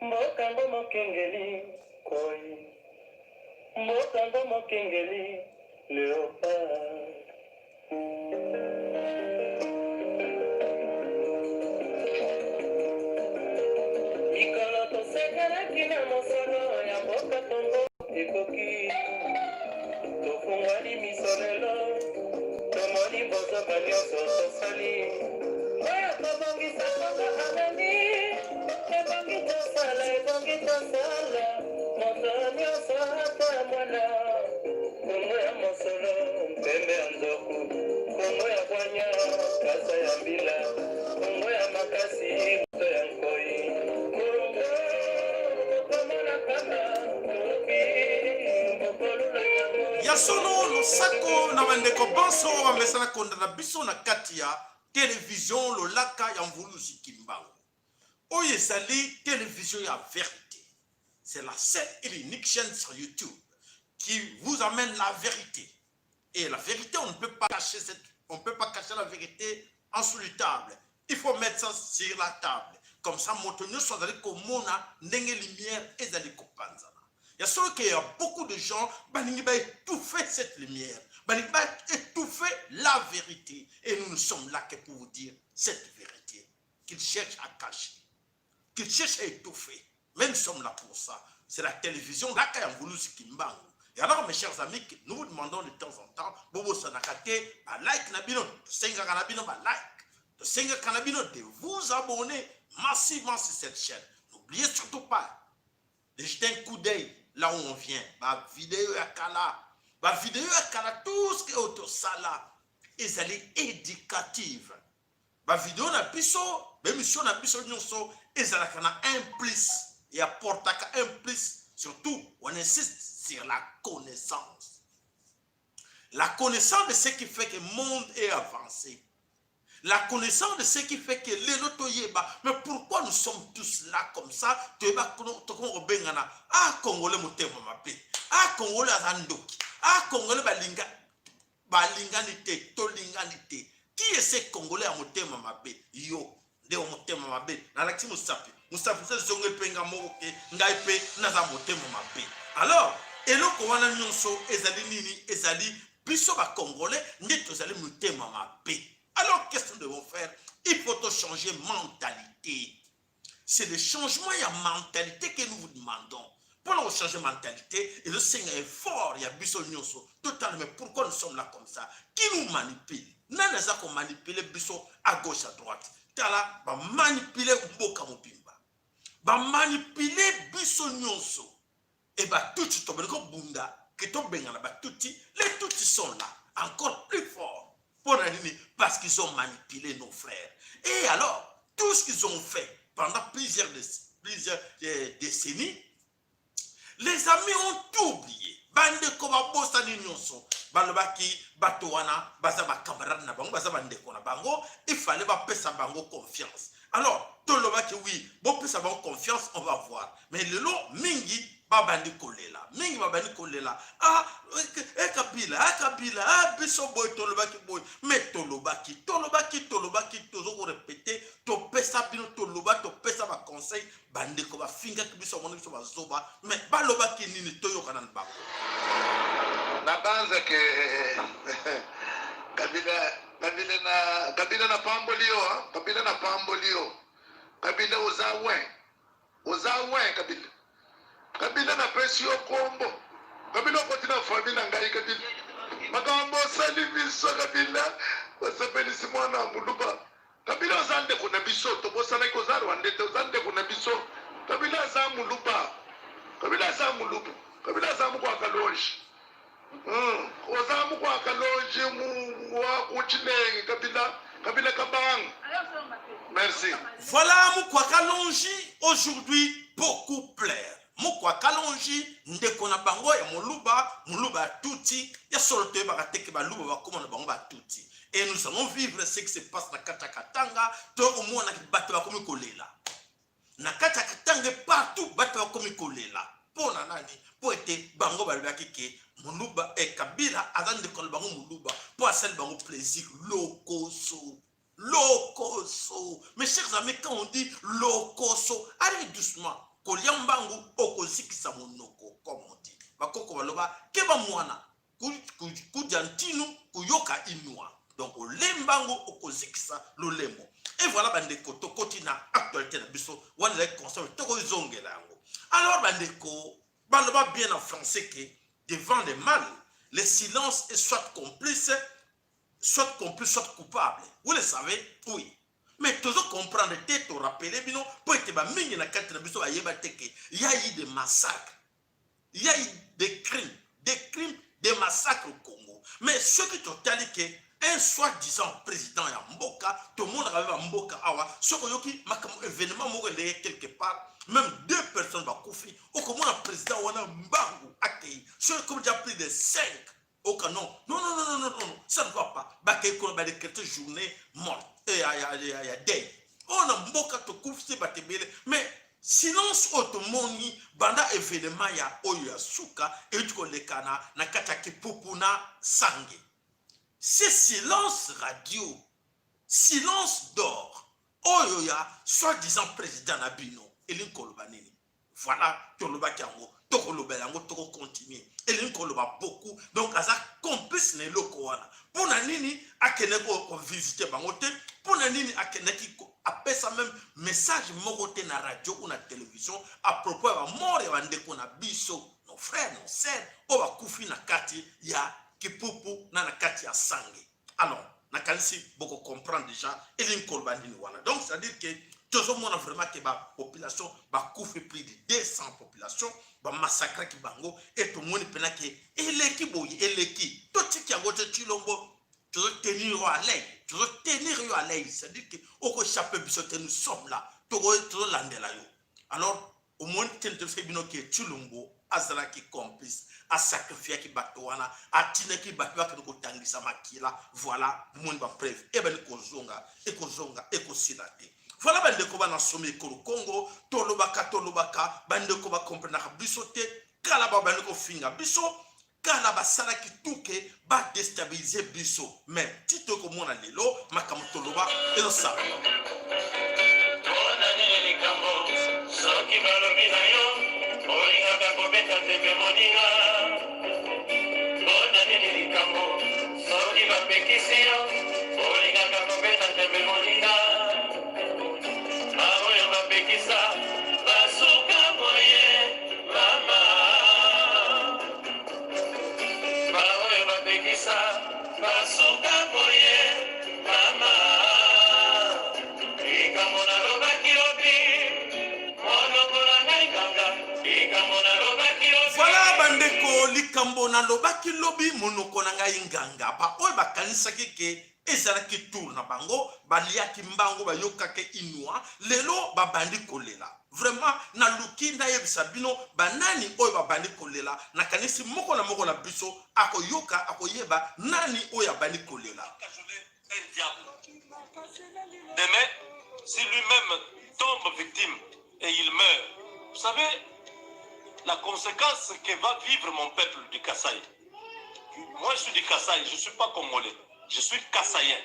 Mbokango mokengeli koi, mbokango mokengeli leopard. Mikolo tosekanaki na mosolo ya mboka tongo ekoki, tofungwani misolelo, tomoni bozoka nyonso tosali. Oyo tobongisa tonga harmoni, ebongi tosala, moto nyonso ata mwana. Kongo ya mosolo, mpembe ya nzoku, Kongo ya bwanya, kasa ya mbila, Kongo ya makasi, moto ya nkoi. Kongo, mokomona kama, topi, mokolula yango. Yasono losako na bandeko banso bamesana konda na biso na kati ya télévision lolaka ya mvuluzi kimbangu. Oyo ezali télévision ya vérité. C'est la seule et l'unique chaîne sur YouTube qui vous amène la vérité. Et la vérité, on ne peut pas cacher la vérité en sous la table. Il faut mettre ça sur la table. Comme ça, montonyo soit allé comme mona, ndenge lumière et allé kopanzana. Il y a sûr qu'il y a beaucoup de gens qui vont étouffer cette lumière, qui vont étouffer la vérité. Et nous sommes là que pour vous dire cette vérité qu'ils cherchent à cacher, qu'ils cherchent à étouffer. Mais nous sommes là pour ça. C'est la télévision, là qu'il y a un. Et alors, mes chers amis, nous vous demandons de temps en temps, Bobo Sanakate, à like Nabino, de Senga Kanabino, à like, de Senga Kanabino, de vous abonner massivement sur cette chaîne. N'oubliez surtout pas de jeter un coup d'œil là où on vient. Ma vidéo à Kala, tout ce qui est autour de ça là, ils allaient éducative. Ma vidéo na biso, même mission na biso nyonso, ils allaient un plus, et apporte un plus. Surtout, on insiste sur la connaissance. La connaissance de ce qui fait que le monde est avancé. La connaissance de ce qui fait que les notoyeba. Mais pourquoi nous sommes tous là comme ça? Ah, Congolais motema mabe. Ah, Congolais azandoki. Ah, Congolais balinganite, tolinganite. Qui est ce Congolais à motema mabe? Yo, de motema mabe. Nalaki musapi. Musapi se zonge penga moke ngaipe naza motema mabe. Alors, eloko wana nyonso ezali nini? Ezali biso ba Congolais ndeto ezali motema mabe. Alors, qu'est-ce que nous devons faire? Il faut changer mentalité. C'est le changement de mentalité que nous vous demandons. Pour nous changer de mentalité, et le Seigneur est fort, il y a Bissot Nyonso. Totalement, mais pourquoi nous sommes là comme ça? Qui nous manipule? Nous avons manipulé Bissot à gauche, à droite. Tala, va manipuler Mboka Mopimba. Va manipuler Bissot Nyonso. Et va tout de suite, Bunda, que ton Bengala, les Tutsis sont là, encore plus forts. Parce qu'ils ont manipulé nos frères. Et alors, tout ce qu'ils ont fait pendant plusieurs décennies, les amis ont tout oublié. Bande koba bosa ni nyonso. Balobaki batowana bazaba camarade na bango bazaba ndeko na bango, il fallait ba pesa bango confiance. Alors, tolobaki oui, bon pesa bango confiance, on va voir. Mais le lot mingi babandi kolela. Mingi babandi kolela. Ah, Kabila, biso boy tolobaki boy. Mais tolobaki, toujours répéter, to pesa bino toloba, to pesa ba conseil, bande ko ba finga biso moni biso ba zoba, mais balobaki nini toyo kanan ba. Na banza ke Kabila na pambolio, Kabila na pambolio. Kabila ozawe Kabila. Kabila na presio kombo. Kabila kotina famille na ngai Kabila. Makambo sali biso Kabila. Wasapeli simwana muluba. Kabila zande kuna biso to bosana ko zaro ande to zande kuna biso. Kabila za muluba. Kabila za muluba. Kabila za mu kwa kalonji. Ozamu kwa kalonji mu wa uchinenge Kabila kabang. Merci. Voilà Moukwa Kalonji aujourd'hui beaucoup plaire. Moukwa Kalonji ndekona bango ya muluba tuti ya solote bakateke baluba bakoma na bango ba tuti. Et nous allons vivre ce qui se passe na Katakatanga, to omona ki bato bakomi kolela. Na Katakatanga partout bato bakomi kolela. Pona nani? Po ete bango balobaki ke muluba e Kabila azande kon bango muluba po asel bango plaisir lokoso. lokoso. Mes chers amis, quand on dit lokoso, allez doucement. Koliambangu okozikisa monoko, comme on dit. Bakoko baloba keba mwana kujantinu kuyoka inua. Donc lembango okozikisa lolemo. Et voilà bandeko tokoti na actualité na biso wana la consommer toko zongela yango. Alors bandeko baloba bien en français que devant le mal, le silence est soit complice, soit coupable. Vous le savez? Oui. Mais toujours comprendre, te rappeler, bino, pour être mingi na kati na biso ayeba teke, il y a eu des massacres, il y a eu des crimes, des massacres au Congo. Mais ce qui total que un soi-disant président ya mboka, tout le monde avait mboka awa, ce qui un événement mouré quelque part, même 2 personnes va koufi, au comment un président wana mbangu accueilli, ce qui déjà plus de 5. Ok, non, ça ne va pas. Bakay qu'on a décrété journée morte. Et il y a day. On a mboka to koufse batebele. Mais silence automoni, banda événement ya oyo ya suka, et tu connais kana, na kataki pupuna sangue. C'est silence radio, silence d'or. Oyo ya, soi-disant président Nabino, Elin Kolobanini. Voilà, Toloba Kiango. Toko continuer et l'inkoloba beaucoup donc aza complice ne lokoana pour nini akeneko visiter bangote pour nini akeneki apesa même message mokote na radio ou na télévision à propos de mort ya ndeko na biso nos frères nos sœurs o ba kufi na kati ya kipupu na kati ya sangue. Alors na kanisi beaucoup comprendre déjà et l'inkoloba nini wana donc ça veut dire que tout le monde a vraiment que la population va couvrir plus de 200 populations, va massacrer qui bango et tout le monde peut que eleki boyi eleki tout ce qui a voté chilombo tu dois tenir à l'aise, tu dois tenir à l'aise, c'est-à-dire que au chapeau bisote nous sommes là, tu dois l'andela yo. Alors au moins tu te fais bino que chilombo azala qui complice à sacrifier qui batouana à tiner qui battua que nous tangisa makila voilà monde va preuve et ben kozonga et kosilate. Voilà bandeko ba na somme ko Congo tolobaka bandeko ba comprendre biso te kala ba bandeko finga biso kala ba sala ki tuke ba déstabiliser biso mais tito ko mona lelo makamu toloba et ça likambo na lobaki lobi monoko na ngai nganga pa oyo bakanisa keke ezalaki tour na bango baliaki mbango bayokaki inua lelo babandi kolela vraiment na luki ndayebisa bino banani oyo babandi kolela na kanisi moko na biso akoyoka akoyeba nani oyo abandi kolela. Demain, si lui-même tombe victime et il meurt, vous savez la conséquence que va vivre mon peuple du Kasaï. Moi, je suis du Kasaï, je ne suis pas congolais, je suis kassaïen.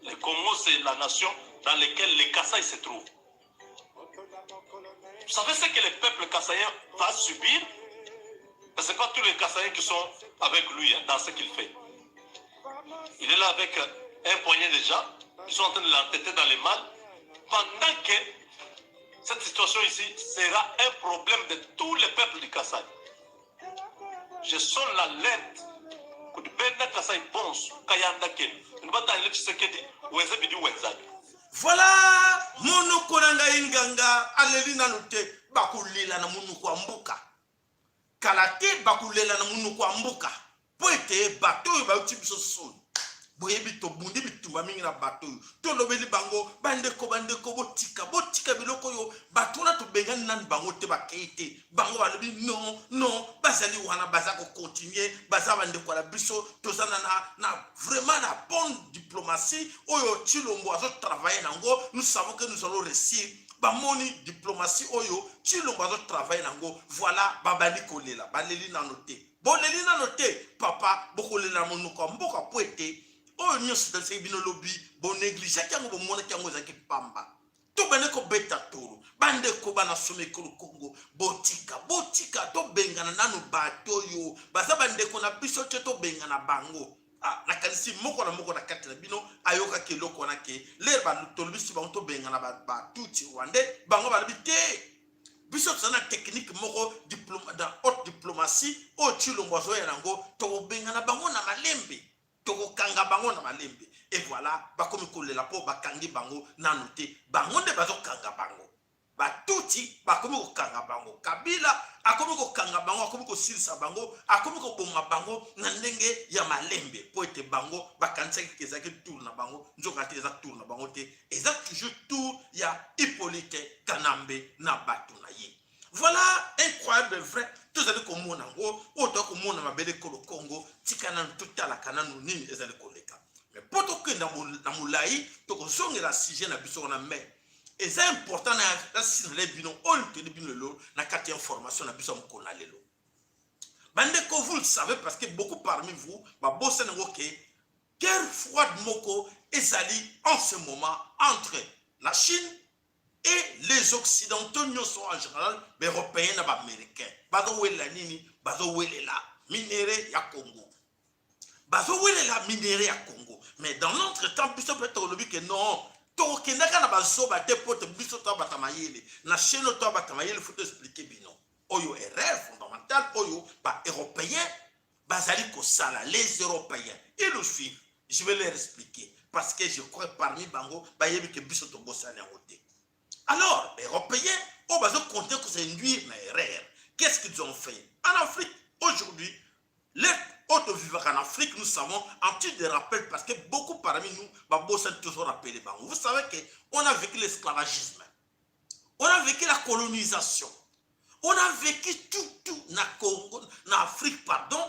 Le Congo, c'est la nation dans laquelle les Kasaï se trouvent. Vous savez ce que le peuple kassaïen va subir? Ce n'est pas tous les Kassaïens qui sont avec lui dans ce qu'il fait. Il est là avec un poignet de gens, ils sont en train de l'entêter dans les malles, pendant que cette situation ici sera un problème de tous les peuples du Kasaï. Je sonne l'alerte que le peuple Kasaï pense Kayandake. Nous va t'aller tu sais que Weze Bidi Wenzag. Voilà monoko nanga inganga alelina note bakulela na monoko ambuka. Kalate bakulela na monoko ambuka. Poete bateau ba utibiso son. Boyebi to bundi bitumba mingi na bateau. To lobeli bango bandeko botika biloko yo batuna to bengani nan bango te bakeite. Bango balobi non bazali wana bazako continuer baza bandeko la biso tozana na vraiment la bonne diplomatie oyo Chilombo azo travailler nango nous savons que nous allons réussir. Bamoni diplomatie oyo Chilombo azo travailler nango voilà babali kolela baleli na note. Bon leli na note papa bokolela monoko mboka poete oyo nyonso talisaki bino lobi bonéglige yango bomonaki yango ezalaki pamba to bane kobeta toro bandeko banasoma ekolo Congo botika tobengana nanu bato oyo baza bandeko na biso te tobengana bango nakanisi moko na moko na kati na bino ayokaki eloko wana ke lere batolobisi bango tobengana batuti rwandais bango balobi te biso tozana technique moko dans haute diplomatie oyo tilongo azoya nango tokobengana bango na malembe tokokanga bango na malembe et voilà bakomi kolela po bakangi bango nanu te bango nde bazokanga bango batuti bakomi kokanga bango Kabila akomi kokanga bango akomi kosilisa bango akomi koboma bango na ndenge ya malembe po ete bango bakanisaki ezalaki tour na bango nzoka te eza tour na bango te eza toujours tour ya Hippolyte Kanambe na bato na ye. Voilà incroyable vrai tozali komona ngo oyo toza komona mabele ekolo Congo tika nanu totalaka nanu nini ezali koleka mais po tokenda na molai tokozongela sujet na biso wana mais c'est important na sinale bino oyo toni bino lelo na kati ya information na biso moko na lelo bandeko vous le savez parce que beaucoup parmi vous babosa nango ke guerre froide moko ezali en ce moment entre la Chine et les occidentaux nyonso en général mais européens na américains bazowelela nini bazowelela minéraux ya Congo bazowelela minéraux ya Congo mais dans notre temps biso peut-être olobi que non tokendaka na bazoba te pote biso to batamayele na cheno to batamayele faut expliquer bino oyo erreur fondamentale oyo ba européens bazali ko sala les européens ils le suivent je vais leur expliquer parce que je crois parmi bango ba yebi que biso to bosana ngote. Alors les européens au bazo compter que c'est induire na erreur. Qu'est-ce qu'ils ont fait en Afrique aujourd'hui? Les autres vivants en Afrique, nous savons, en titre de rappel, parce que beaucoup parmi nous, Babo s'est toujours rappelé. Vous savez qu'on a vécu l'esclavagisme, on a vécu la colonisation, on a vécu tout en Afrique, pardon,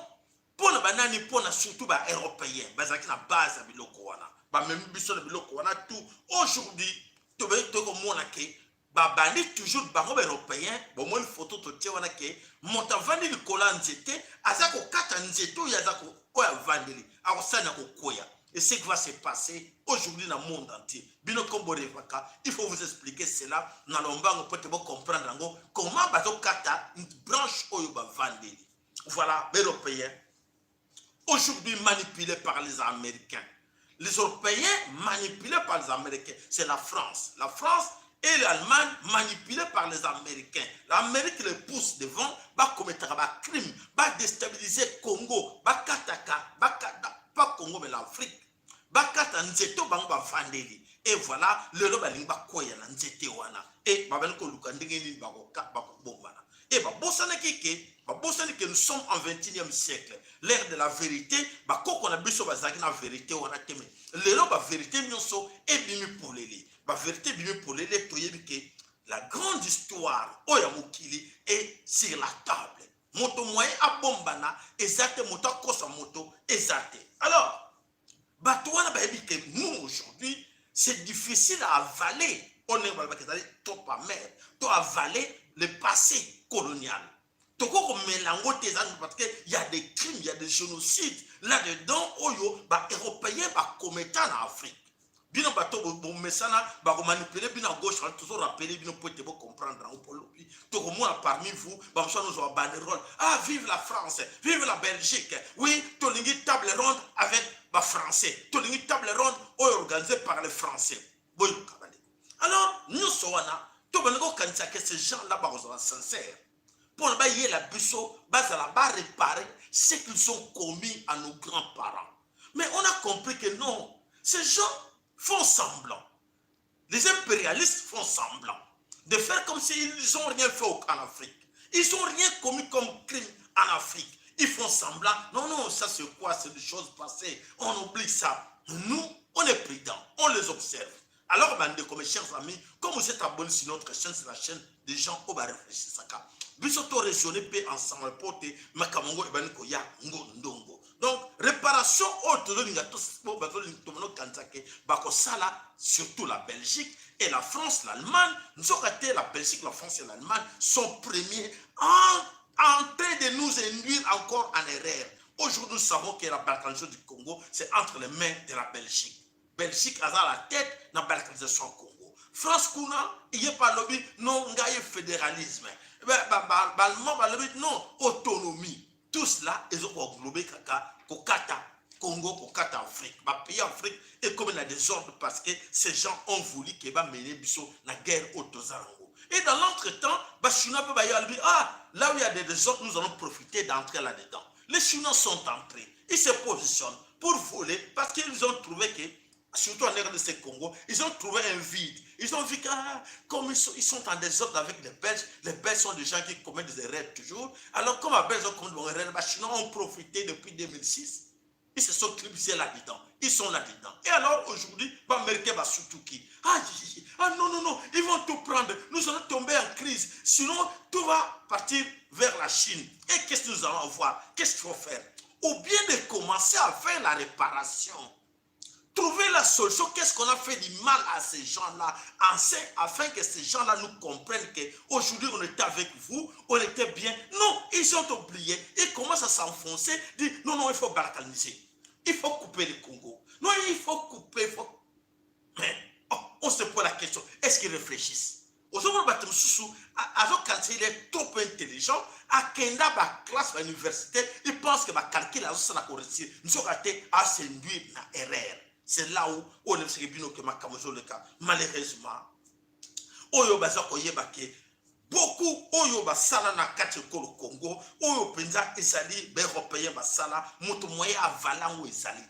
pour le banani, pour surtout les Européens, qui na base à Bilokowana, même Bisson de Bilokowana, tout. Aujourd'hui, tu veux que babandi toujours bango européen bon moi une photo to tia wana ke monta vandi likola nzete azako kata nzeto ya zako oya vandeli akosana ko koya et ce qui va se passer aujourd'hui dans le monde entier bino kombo revaka il faut vous expliquer cela na lombango pour te comprendre ngo comment bazo kata une branche oyo ba vandeli. Voilà les européens aujourd'hui manipulés par les américains, les européens manipulés par les américains, c'est la France et l'Allemagne manipulés par les Américains. L'Amérique les pousse devant, va commettre un crime, va déstabiliser Congo, va kataka, pas Congo mais l'Afrique, va kata nzeto bangba vandeli. Et voilà, le roba lingba koya na nzete wana. Et ba benko lukandenge ni bakoka bakobombana. Et ba bosana que nous sommes en 21e siècle, l'ère de la vérité, ba koko na biso bazaki na vérité wana teme. Le roba vérité nyonso et bimi pour les la vérité bien pour les que la grande histoire oya mokili est sur la table. Moto moyen a bombana exacte moto kosa moto exacte. Alors batouana ba que nous aujourd'hui c'est difficile à avaler. On est trop amer, trop avaler le passé colonial. Toko mélango parce que il y a des crimes, il y a des génocides là-dedans oyo ba européens ba commettant en Afrique. Bino bato bo mesana ba ko manipuler bino à gauche toujours rappeler bino pour te comprendre en polopi to ko moi parmi vous ba so nous a banderole vive la France, vive la Belgique. Oui, to lingi table ronde avec ba français, to lingi table ronde organisée par les français. Boy kabale. Alors nous soana to bango kanisa que ces gens là ba sont sincères. Pour ba yé la biso ba za la ba réparer ce qu'ils ont commis à nos grands-parents. Mais on a compris que non, ces gens font semblant. Les impérialistes font semblant de faire comme s'ils n'ont rien fait en Afrique. Ils n'ont rien commis comme crime en Afrique. Ils font semblant. Non, ça c'est quoi? C'est des choses passées. On oublie ça. Nous, on est prudents. On les observe. Alors, mes chers amis, comme vous êtes abonnés sur notre chaîne, c'est la chaîne des gens qui réfléchir ça. Bisoto raisonner paix ensemble pour te makamongo et baniko ya ndongo. Donc réparation surtout la Belgique et la France, l'Allemagne, nous avons été la Belgique, la France et l'Allemagne sont premiers en train de nous induire encore en erreur. Aujourd'hui, nous savons que la balkanisation du Congo, c'est entre les mains de la Belgique. Belgique a la tête dans la balkanisation du Congo. France Kuna, il n'y a pas lobby, non, il y a fédéralisme. Non, autonomie. Tout cela, ils ont englobé Kokata, Congo, Kokata, Afrique. Les pays Afrique est comme il y a des ordres parce que ces gens ont voulu qu'ils mener la guerre au Tozarango. Et dans l'entretemps, les Chinois peuvent dire, là où il y a des désordres, nous allons profiter d'entrer là-dedans. Les Chinois sont entrés, ils se positionnent pour voler parce qu'ils ont trouvé que, surtout en Europe de ce Congo, ils ont trouvé un vide. Ils ont vu que, comme ils sont en désordre avec les Belges sont des gens qui commettent des erreurs toujours. Alors, comme les Belges ont commis des erreurs, les Chinois ont profité depuis 2006. Ils se sont tribusés là-dedans. Ils sont là-dedans. Et alors, aujourd'hui, les Américains vont surtout qui? Non, ils vont tout prendre. Nous allons tomber en crise. Sinon, tout va partir vers la Chine. Et qu'est-ce que nous allons avoir? Qu'est-ce qu'il faut faire? Ou bien de commencer à faire la réparation. Trouver la solution, qu'est-ce qu'on a fait du mal à ces gens-là, afin que ces gens-là nous comprennent qu'aujourd'hui on était avec vous, on était bien. Non, ils ont oublié, ils commencent à s'enfoncer, disent non, il faut balkaniser, il faut couper le Congo. Non, il faut couper, Mais on se pose la question, est-ce qu'ils réfléchissent? Aujourd'hui, quand il est trop intelligent, à Kenda, la classe à l'université, il pense que va calculer ça na correcteur. Nous avons été à s'induire dans l'erreur. C'est là où on est le cas. Malheureusement, oyo bazako yebake beaucoup oyo basala na kati ko Congo, oyo penza ezali ba européen basala moto moyen avalango ezali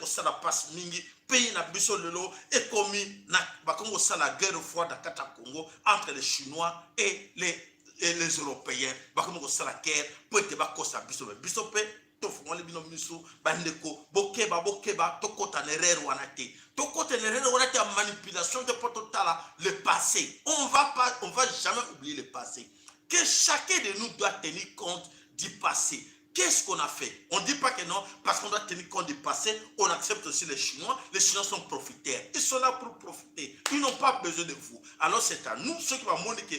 ko sala passe mingi pays na biso lelo ekomi na bakongo sala guerre froide na kati Congo entre les Chinois et les Européens. Bakongo sala guerre pour te bakosa biso pe tofungole bino miso bandeko bokeba tokota nerere wanate tokota nerere wanate a manipulation de pototala le passé. On va jamais oublier le passé. Que chacun de nous doit tenir compte du passé. Qu'est-ce qu'on a fait? On ne dit pas que non, parce qu'on doit tenir compte du passé, on accepte aussi les Chinois. Les Chinois sont profiteurs. Ils sont là pour profiter. Ils n'ont pas besoin de vous. Alors c'est à nous, ceux qui vont montrer que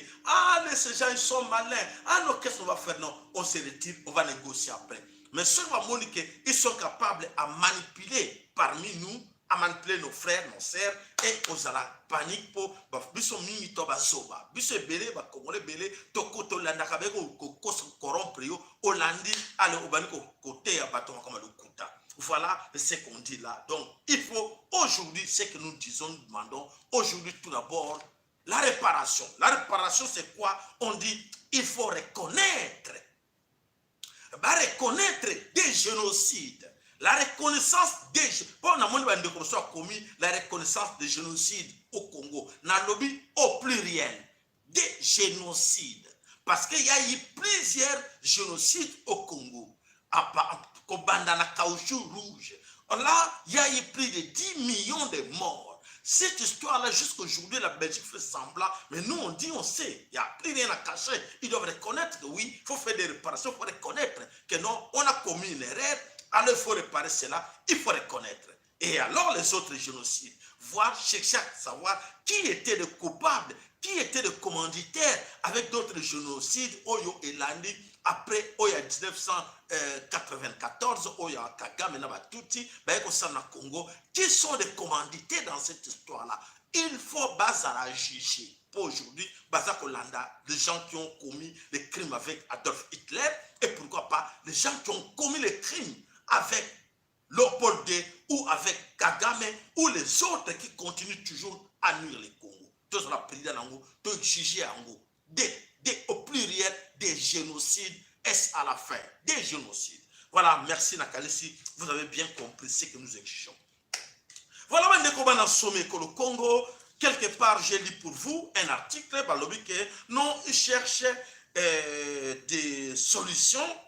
ces gens, ils sont malins. Non, qu'est-ce qu'on va faire? Non, on se retire, on va négocier après. Mais ceux qui vont montrer qu'ils sont capables à manipuler parmi nous, à manipuler nos frères, nos sœurs, et aux la panique pour biso mingi to bazoba biso belé ba komole belé to koto landa ka beko ko corrompre yo olandi ale obani ko côté ya baton comme le kuta. Voilà ce qu'on dit là. Donc il faut aujourd'hui, ce que nous disons, nous demandons aujourd'hui tout d'abord la réparation. La réparation c'est quoi? On dit il faut reconnaître des génocides. La reconnaissance des génocides au Congo, dans lobby au pluriel, des génocides. Parce qu'il y a eu plusieurs génocides au Congo. Au bandana caoutchouc rouge. Là, il y a eu plus de 10 millions de morts. Cette histoire-là, jusqu'aujourd'hui, la Belgique fait semblant. Mais nous, on dit, on sait. Il n'y a plus rien à cacher. Ils doivent reconnaître que oui, il faut faire des réparations. Il faut reconnaître que non, on a commis une erreur. Alors, il faut réparer cela. Il faut reconnaître. Et alors, les autres génocides, voir, chercher à savoir qui était le coupable, qui était le commanditaire avec d'autres génocides, Oyo et Landi, après Oya 1994, Oya Kagame, Nabatouti, Baekosana Congo, qui sont les commanditaires dans cette histoire-là. Il faut Bazara juger. Aujourd'hui, Bazak Olanda, les gens qui ont commis les crimes avec Adolf Hitler, et pourquoi pas les gens qui ont commis les crimes avec Léopold II ou avec Kagame ou les autres qui continuent toujours à nuire les Congo. Tout ça, président, tout juger au pluriel des génocides, est-ce à la fin? Des génocides. Voilà, merci Nakalisi, vous avez bien compris ce que nous exigeons. Voilà, maintenant, dans sommet que le Congo, quelque part, j'ai lu pour vous un article, non, il cherche des solutions,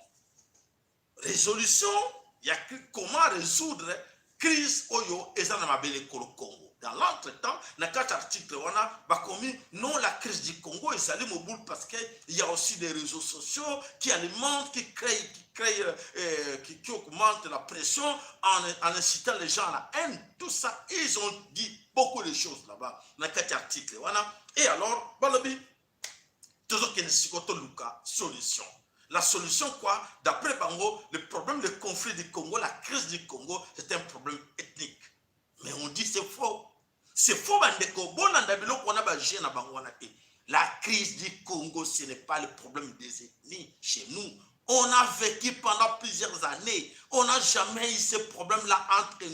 résolutions. Il y a comment résoudre la crise Oyo et Zanamabele Congo. Dans l'entretemps, dans quatre articles, on a commis non la crise du Congo et Salim Moboul parce qu'il y a aussi des réseaux sociaux qui alimentent, qui augmentent la pression en incitant les gens à la haine. Tout ça, ils ont dit beaucoup de choses là-bas dans quatre articles. Et alors, Balobi, toujours qu'il y a une solution. La solution quoi? D'après Bango, le problème de conflit du Congo, la crise du Congo, c'est un problème ethnique. Mais on dit c'est faux. C'est faux, Bandeko. La crise du Congo, ce n'est pas le problème des ethnies chez nous. On a vécu pendant plusieurs années. On n'a jamais eu ce problème-là entre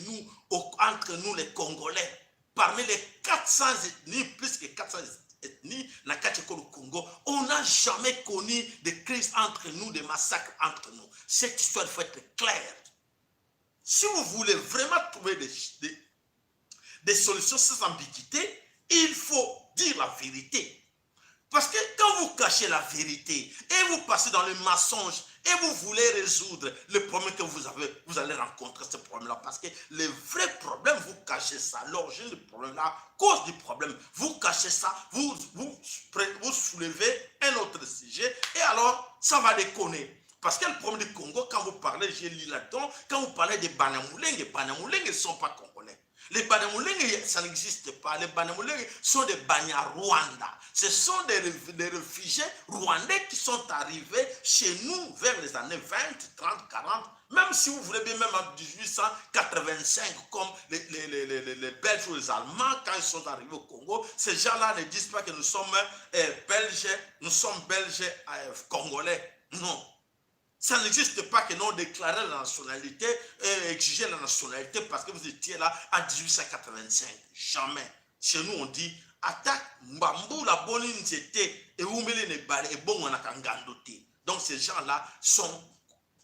nous les Congolais. Parmi les 400 ethnies, plus que 400 ethnies, dans le Congo, on n'a jamais connu de crise entre nous, de massacres entre nous. Cette histoire faut être claire. Si vous voulez vraiment trouver des solutions sans ambiguïté, il faut dire la vérité. Parce que quand vous cachez la vérité et vous passez dans le mensonge et vous voulez résoudre le problème que vous allez rencontrer ce problème-là. Parce que le vrai problème, vous cachez ça. L'origine du problème-là, cause du problème, vous cachez ça, vous soulevez un autre sujet et alors ça va déconner. Parce que le problème du Congo, quand vous parlez, j'ai lu là-dedans, quand vous parlez des Banyamulenge, les Banyamulenge ne sont pas congolais. Les Banyamulenge, ça n'existe pas. Les Banyamulenge sont des Banyarwanda. Ce sont des réfugiés rwandais qui sont arrivés chez nous vers les années 20, 30, 40. Même si vous voulez bien, même en 1885, comme les Belges ou les Allemands, quand ils sont arrivés au Congo, ces gens-là ne disent pas que nous sommes Belges, Congolais. Non. Ça n'existe pas que nous déclarions la nationalité et exiger la nationalité parce que vous étiez là en 1885. Jamais. Chez nous, on dit attaque Mbambu la bonne c'était et Oumele ne bale et bon on a kangandoté. Donc ces gens-là sont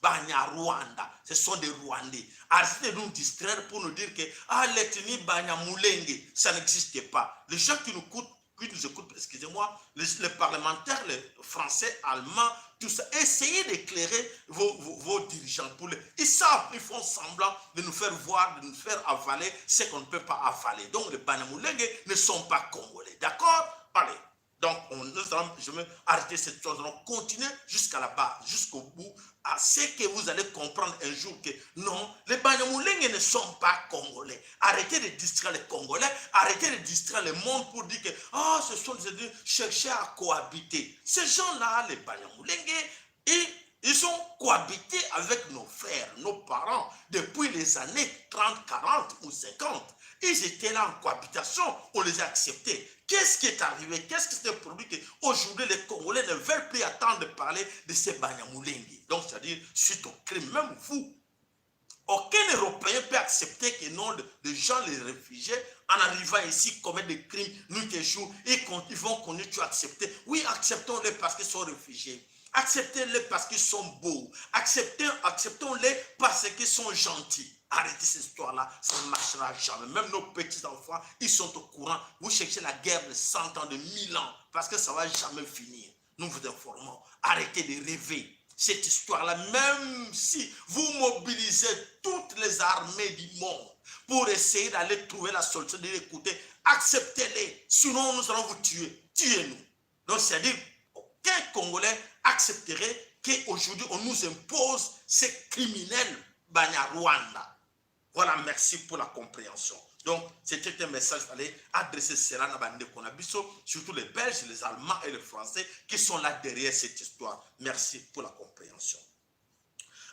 Banyarwanda. Ce sont des Rwandais. Arrêtez de nous distraire pour nous dire que l'ethnie Banyamulenge, ça n'existe pas. Les gens qui nous écoutent, excusez-moi, les parlementaires, les Français, Allemands, tout ça, essayez d'éclairer vos dirigeants. Ils savent, ils font semblant de nous faire voir, de nous faire avaler ce qu'on ne peut pas avaler. Donc les Banyamulenge ne sont pas congolais. D'accord? Allez. Donc, je vais arrêter cette chose. On continue jusqu'à la base, jusqu'au bout, à ce que vous allez comprendre un jour que non, les Banyamulenge ne sont pas congolais. Arrêtez de distraire les Congolais, arrêtez de distraire le monde pour dire que ce sont des gens chercher à cohabiter. Ces gens-là, les Banyamulenge, ils ont cohabité avec nos frères, nos parents, depuis les années 30, 40 ou 50. Ils étaient là en cohabitation, on les a acceptés. Qu'est-ce qui est arrivé? Qu'est-ce qui s'est produit qu'aujourd'hui les Congolais ne veulent plus attendre de parler de ces Banyamulenge? Donc, c'est-à-dire, suite au crime, même vous, aucun Européen peut accepter que non, les gens, les réfugiés, en arrivant ici, commettent des crimes, nuit et jour, ils vont continuer à accepter. Oui, acceptons-les parce qu'ils sont réfugiés. Acceptez-les parce qu'ils sont beaux. Acceptons-les parce qu'ils sont gentils. Arrêtez cette histoire-là, ça ne marchera jamais. Même nos petits-enfants, ils sont au courant. Vous cherchez la guerre de 100 ans, de 1000 ans, parce que ça ne va jamais finir. Nous vous informons. Arrêtez de rêver. Cette histoire-là, même si vous mobilisez toutes les armées du monde pour essayer d'aller trouver la solution, de l'écouter, acceptez-les. Sinon, nous allons vous tuer. Tuez-nous. Donc, c'est-à-dire, aucun Congolais accepterait qu'aujourd'hui, on nous impose ces criminels Banyarwanda. Voilà, merci pour la compréhension. Donc, c'était un message, il fallait adresser cela à Bande Konabiso, surtout les Belges, les Allemands et les Français qui sont là derrière cette histoire. Merci pour la compréhension.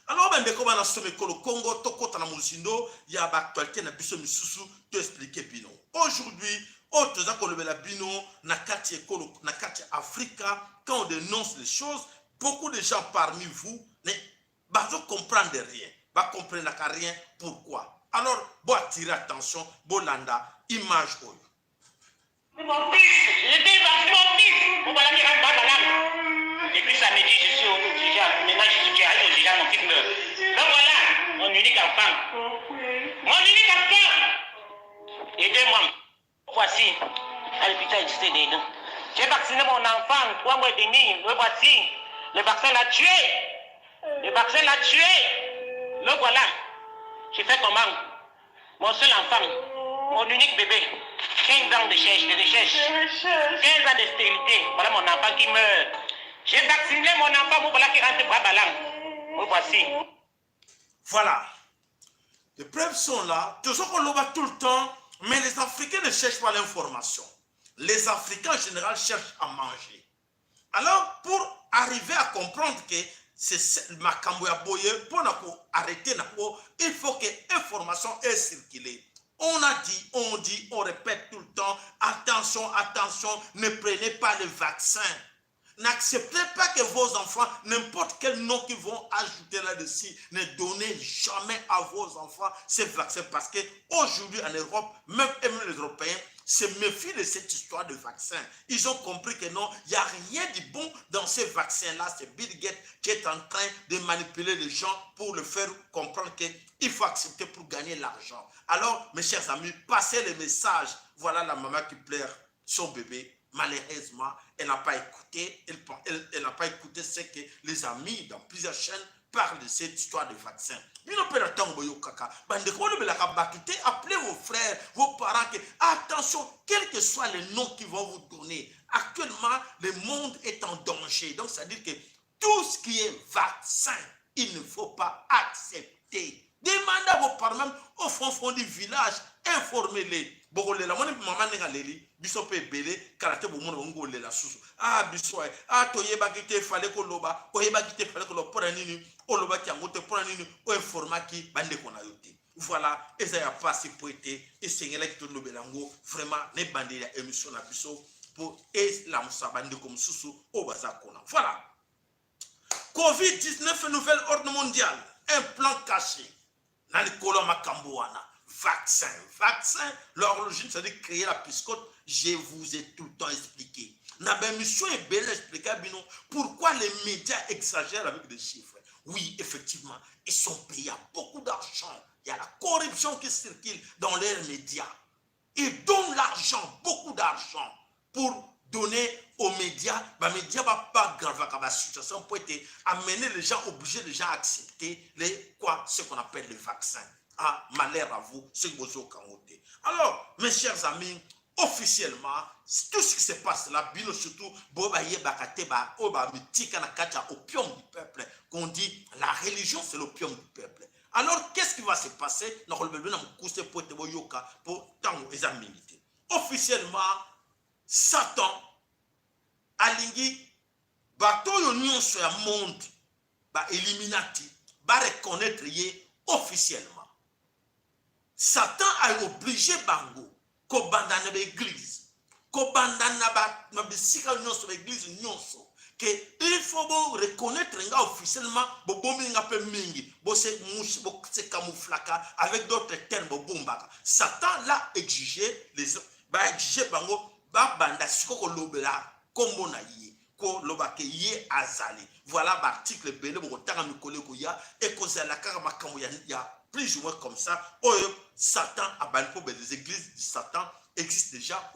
Alors, Bande Konabiso, le Congo, Toko Tanamuzindo, il y a l'actualité na biso misusu, tu expliquer bino. Aujourd'hui, autres gens la bino, nakati Africa, quand on dénonce les choses, beaucoup de gens parmi vous ne comprennent rien. Va comprendre rien. Pourquoi? Alors, bon attirer attention, bon landa, image oyo. Mon fils, j'étais mon fils. On va la dire à Babalam. Depuis samedi, je suis au déjà. Maintenant, je suis arrivé au déjà, mon fils meurt. Donc voilà, mon unique enfant. Mon unique enfant. Aidez-moi. Voici, à l'hôpital, j'étais dedans. J'ai vacciné mon enfant, 3 mois et demi. Le voici. Le vaccin l'a tué. Le vaccin l'a tué. Le voilà. J'ai fait comment? Mon seul enfant, mon unique bébé, 15 ans de recherche, 15 ans de stérilité. Voilà mon enfant qui meurt. J'ai vacciné mon enfant, voilà qui rentre Babalam. Me voici. Voilà. Les preuves sont là. Toujours qu'on le voit tout le temps, mais les Africains ne cherchent pas l'information. Les Africains en général cherchent à manger. Alors, pour arriver à comprendre que c'est makambo ya boye pour arrêter il faut que l'information est circulée. On a dit, on dit, on répète tout le temps, attention, attention, ne prenez pas le vaccin. N'acceptez pas que vos enfants, n'importe quel nom qu'ils vont ajouter là-dessus, ne donnez jamais à vos enfants ces vaccins parce qu'aujourd'hui en Europe, même les Européens se méfient de cette histoire de vaccin. Ils ont compris que non, il n'y a rien de bon dans ces vaccins-là. C'est Bill Gates qui est en train de manipuler les gens pour le faire comprendre qu'il faut accepter pour gagner l'argent. Alors, mes chers amis, passez le message. Voilà la maman qui pleure son bébé. Malheureusement, elle n'a pas écouté. Elle n'a pas écouté ce que les amis dans plusieurs chaînes parlent de cette histoire de vaccin. Appelez vos frères, vos parents. Attention, quel que soit le nom qu'ils vont vous donner. Actuellement, le monde est en danger. Donc, ça veut dire que tout ce qui est vaccin, il ne faut pas accepter. Demandez à vos parents, même au fond du village, informez-les. Bogolela moni maman nga leli biso pe belé karate bo mona ngo lela susu biso to yeba kite fale ko loba o yeba kite fale ko loba pona nini o loba ki angote pona nini o informa ki bande kona yote. Voilà, et ça y a passé pour été et sengela ki to lobela ngo vraiment ne bande ya émission na biso pour et la musa bande comme susu o baza kona. Voilà. COVID-19 nouvel ordre mondial, un plan caché dans le colon makamboana. Vaccin, l'origine, c'est-à-dire créer la piscote, je vous ai tout le temps expliqué. La mission est belle expliquer pourquoi les médias exagèrent avec des chiffres. Oui, effectivement, ils sont payés beaucoup d'argent. Il y a la corruption qui circule dans les médias. Ils donnent l'argent, beaucoup d'argent, pour donner aux médias. Les médias ne vont pas grave la situation pour amener les gens, obliger les gens à accepter ce qu'on appelle les vaccins. Malheur à vous, ce que vous avez. Alors, mes chers amis, officiellement, tout ce qui se passe là, surtout, opium du peuple, qu'on dit la religion c'est l'opium du peuple. Alors, qu'est-ce qui va se passer? Officiellement, Satan, alingi, batoyo nyonso ya monde, Illuminati, reconnaître officiellement. Satan a obligé Bango ko bandana l'église, ko bandana ba bisika nyonso l'église nyonso que il faut reconnaître nga officiellement bo bomi nga pe mingi bo se mouche bo se camouflaka avec d'autres termes bo bombaka. Satan l'a exigé exigé Bango ba banda siko ko lobela kombo na ye ko lobake ye azali. Voilà l'article belé bo tanga mikole ko ya e ko zala kaka makambo ya plus ou moins comme ça. Satan a banni pour les églises de Satan existent déjà.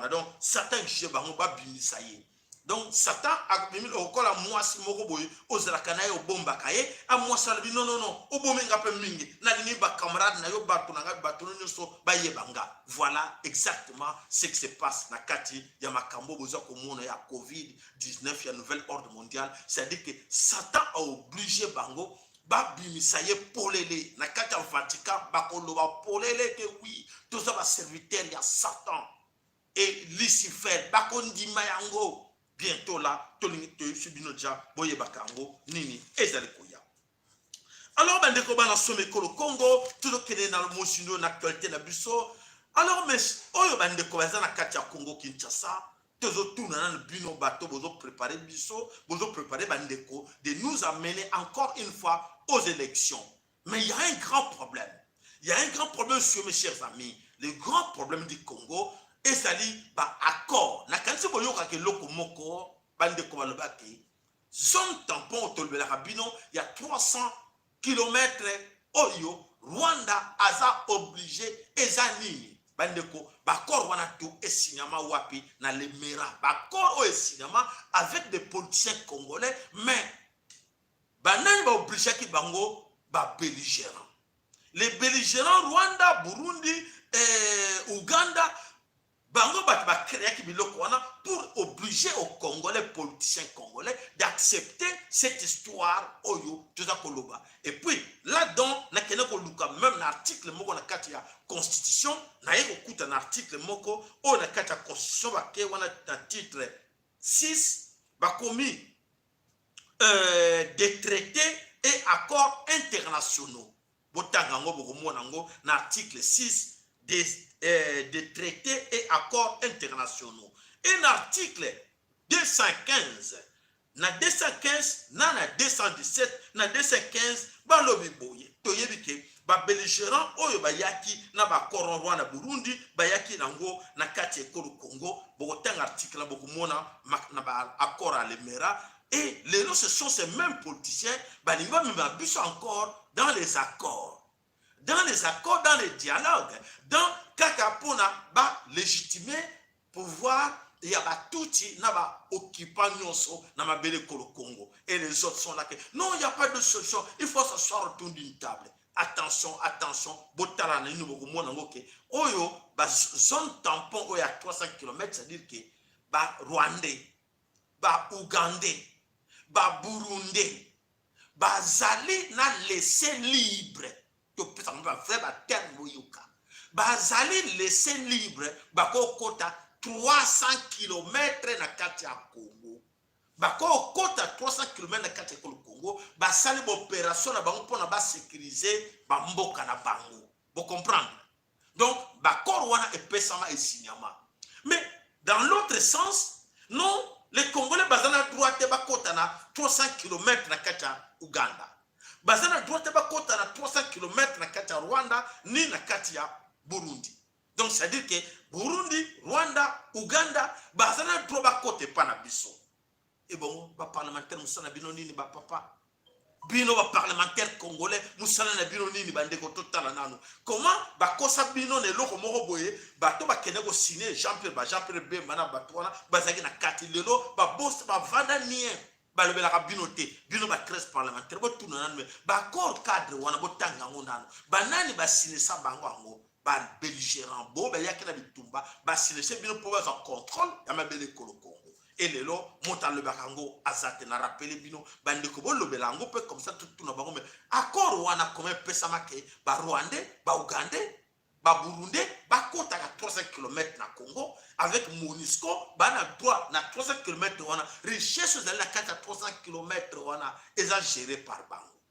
Donc Satan exige bango ba bimisaye. Donc Satan a mis au col à moi si moko boy aux zakanaye au bomba kaye a moi salbi non au bomenga pe mingi na lini ba camarade na yo ba tunanga ba tunyo so ba yebanga. Voilà exactement ce qui se passe na kati ya makambo boza ko mona ya COVID-19 ya nouvel ordre mondial. C'est-à-dire que Satan a obligé bango ba bimisaye polele na kati ya Vatican ba koloba polele que oui tout ça va serviteur ya Satan et Lucifer ba kondima yango. Bientôt là, tolingi subinoja boye bakango nini ezali koya. Alors bandeko bana some kolo Congo tout kene na mosino na actualité na biso. Alors mais oyo bandeko baza na kati ya Congo Kinshasa tozo tuna na bino bato bozo préparer biso bozo préparer bandeko de nous amener encore une fois aux élections. Mais il y a un grand problème. Il y a un grand problème sur mes chers amis. Le grand problème du Congo ezali ba accord na kanisi boyoka ke loko moko bande ko balobaki zone tampon tolbela rabino il y a 300 km oyo Rwanda aza obligé ezani bande ko ba accord wana to esignama wapi na Lemera ba accord o esignama avec des politiciens congolais mais banani ba obligé ki bango ba belligérants les belligérants Rwanda, Burundi et Uganda bango ba créer ki biloko wana pour obliger aux Congolais, politiciens congolais d'accepter cette histoire oyo toza koloba. Et puis là-dedans na kena ko luka même l'article moko na kati ya constitution na yeko kuta un article moko o na kati ya constitution ba ke wana na titre 6 ba komi des traités et accords internationaux. L'article 6 des traités et accords internationaux. Et l'article 215, na 215, na 217, na 215, balobi boye. Toyebike, ba belligérant oyo bayaki na ba koronwa na Burundi, bayaki nango na kati ekolo Congo, bokotanga article na bokomona na ba accord à l'Emera. Et les noms, ce sont ces mêmes politiciens, balinga mimabiso encore dans les accords. Dans les accords, dans les dialogues, dans Kakapona, ba légitimer pouvoir. Il y a tout qui n'a occupant Nyonso, n'a ma belle Congo. Et les autres sont là. Que, non, il n'y a pas de solution. Il faut s'asseoir autour d'une table. Attention, attention. Botala na nous beaucoup moins que oyo ba zone tampon oyo à 300 km, c'est-à-dire que ba Rwandais, ba Ougandais, ba Burundais, ba Zali na laissé libre. Tu peux ça va faire ba terme yoka. Ba Zali laissé libre, ba kota 300 km na kati ya Congo. Bako kota 300 km na kati ya Congo, ba sali opération na bango pona ba sécuriser ba mboka na bango. Vous comprenez? Donc bako wana epesama et signama. Mais dans l'autre sens, non, les Congolais bazana droite ba kota na 300 km na kati ya Uganda. Bazana droite ba kota na 300 km na kati ya Rwanda ni na kati ya Burundi. Donc, c'est-à-dire que Burundi, Rwanda, Uganda, bazana droba kote pa na biso. Et bon, ba parlementaire musana bino nini ba papa. Bino ba parlementaire congolais musana na bino nini ba ndeko totala nanu. Comment ba kosa bino ne loko moko boye, ba to ba kene ko signer Jean-Pierre Bemba na ba twana, ba zaki na kati lelo, ba boss ba vanda nien. Ba lebela ka bino te, bino ba 13 parlementaire bo tuna nanu, ba accord cadre wana bo tanga ngonano. Ba nani ba signer sa bango ango. Ba belligérant bo ba yakina bitumba ba silese bino pour avoir contrôle ya mabele Congo et lelo monta le bakango azate na rappeler bino bande ko bo belango pe comme ça tout na bango mais accord wana comme pesa make ba Rwandais ba Ougandais ba Burundais ba kota ka 300 km na Congo avec MONUSCO ba na droit na 300 km wana richesse dans la carte à 300 km wana exagéré par bango.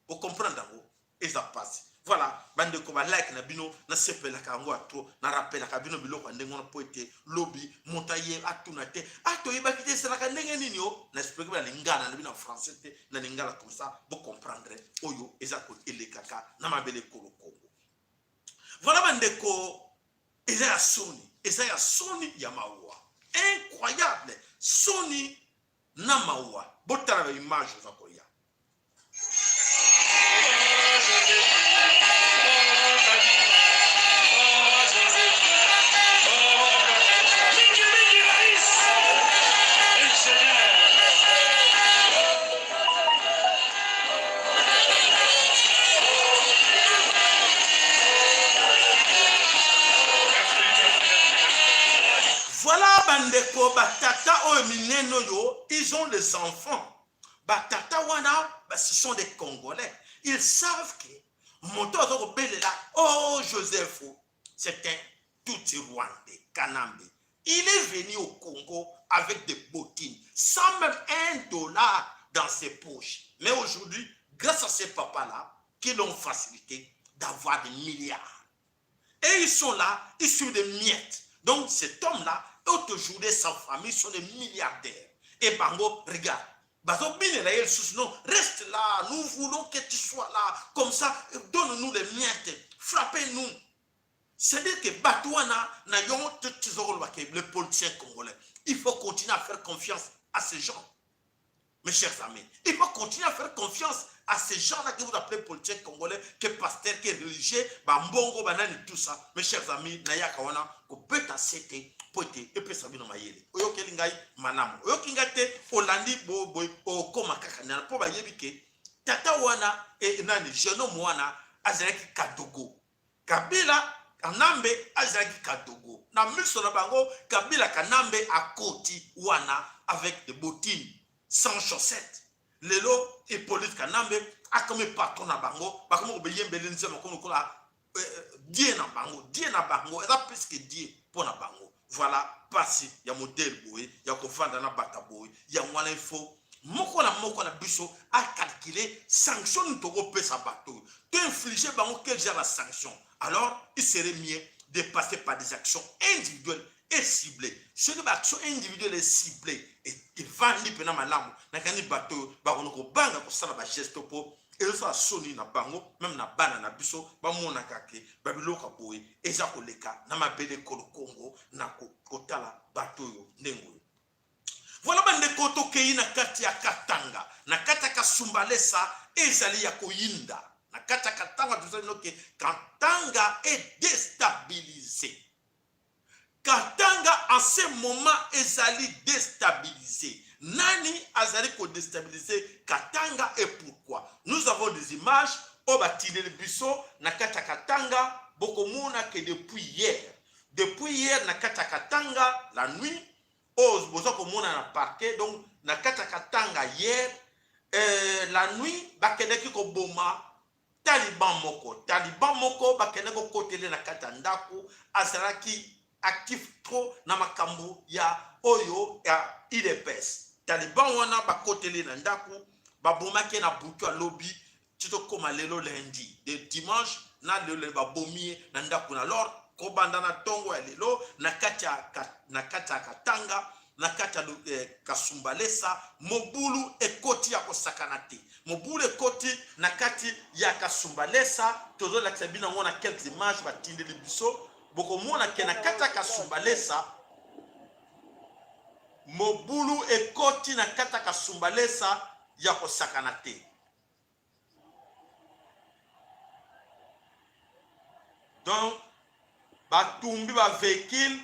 Vous comprenez d'abord et ça passe. Voilà, bande ko ba like na bino na sepela kango atro na rappela ka bino biloko ndengo na poete lobby montaye atuna te ato yeba kite sala ka ndenge nini yo na explique ba lingana na bino français te na lingala comme ça vous comprendre oyo ezako elekaka na mabele Congo. Voilà bande ko eza ya soni ya mawa incroyable soni na mawa botala ba image za ko ya. Voilà bandeko batata o mineno yo, ils ont des enfants. Batata wana, ce sont des Congolais. Ils savent que moto belela oh Joseph, c'est un tout Rwandais, Kanambe. Il est venu au Congo avec des bottines, sans même $1 dans ses poches. Mais aujourd'hui, grâce à ces papas-là, qui l'ont facilité d'avoir des milliards. Et ils sont là, ils sont des miettes. Donc cet homme-là, aujourd'hui, sa famille sont des milliardaires. Et Bango, regarde, non, reste là, nous voulons que tu sois là. Comme ça, donne-nous les miettes, frappez-nous. C'est-à-dire que Batouana, les politiciens congolais, il faut continuer à faire confiance à ces gens. Mes chers amis, il faut continuer à faire confiance à ces gens-là que vous appelez politiciens congolais, que pasteurs, que religieux, mbongo, banani, tout ça. Mes chers amis, naya kawana, ko beta sete, pote, epe sabino mayele. Oyo kelingai manamu. Oyo kingate, olandi bo boy, o koma kakanyana, po ba yebike, tata wana, e nani, jeune wana, azereki kadogo. Kabila, Kanambe azaki kadogo. Na miso na bango, Kabila Kanambe a koti wana avec des bottines sans chaussettes. Lelo et Hippolyte Kanambe a comme patron na bango, ba comme obeyem belense makono kola die na bango, et ça plus que die pour na bango. Voilà, passé ya modèle boy, ya ko vanda na bata boy, ya wana il faut moko na biso a calculé sanction to pesa bateau to infliger bango quel genre de sanction. Alors il serait mieux de passer par des actions individuelles et ciblées. Ce que l'action individuelle est ciblée et vandi pena malamu na kani bateau ba ko banga ko sala ba geste po et ça soni na bango même na bana na biso ba mona kake ba biloka boye eza ko leka na mabele ko Congo na ko tala bateau yo ndengo. Voilà bande koto kei na kati ya Katanga na kata Kasumbalesa ezali ya koyinda na kata Katanga tuzali noke Katanga est déstabilisé. Katanga en ce moment ezali déstabilisé. Nani azali ko déstabiliser Katanga et pourquoi? Nous avons des images au batile le biso na kata Katanga bokomona que depuis hier na kata Katanga la nuit bozo komona na parquet donc na kata Katanga hier la nuit bakeneki ko boma Taliban moko bakeneki ko kotele na kata ndako azalaki actif trop na makambo ya oyo ya IDPS. Taliban wana bakotele na ndako babomaki na butu lobby tito koma lelo lundi de dimanche na lelo babomie na ndako na lor ko banda na tongo ya lelo na kata Katanga na kata Kasumbalesa mobulu ekoti ya kosakana te. Mobulu ekoti na kati ya Kasumbalesa tozo la tsabina ngona quelques images batindeli biso boko mona ke na kata Kasumbalesa mobulu ekoti na kata Kasumbalesa ya kosakana te. Donc batumbi ba véhicule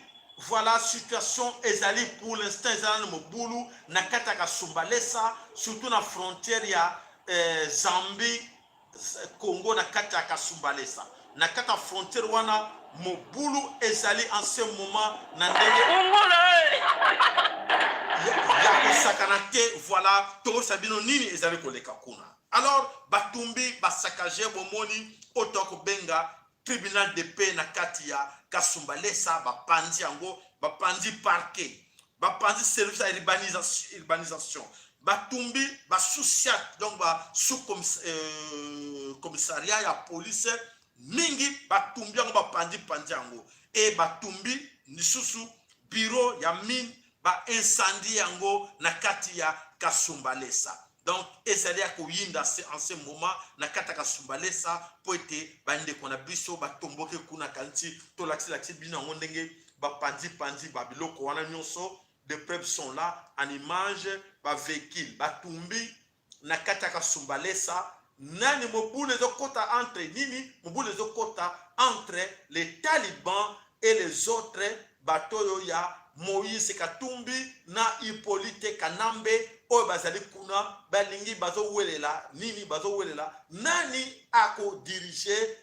voilà situation ezali pour l'instant ezali mobulu na kata Kasumbalesa surtout na frontière ya Zambie Congo na kata Kasumbalesa na kata frontière wana mobulu ezali en ce moment na ndenge ya kosakana te. Voilà to sabino nini ezali koleka kuna. Alors batumbi basakaje bomoni otoko benga tribunal de paix na kati ya Kasumbalesa bapandi yango bapandi parquet bapandi service à urbanisation batumbi basouciat donc ba sous commissariat ya police mingi batumbi yango bapandi yango et batumbi lisusu bureau ya mine ba incendie yango na kati ya Kasumbalesa. Donc ezali akoyinda en ce moment na kata Kasumbalesa po ete bande kona biso batomboke kuna kanti to laxi bina ngondenge bapandi babiloko wana nyonso de preuves sont là en image ba véhicule batumbi na kata Kasumbalesa. Nani mobule zokota entre nini mobule zokota entre les talibans et les autres bateaux ya Moïse Katumbi na Hippolyte Kanambe oyo bazali kuna balingi bazo welela nini bazo welela nani ako diriger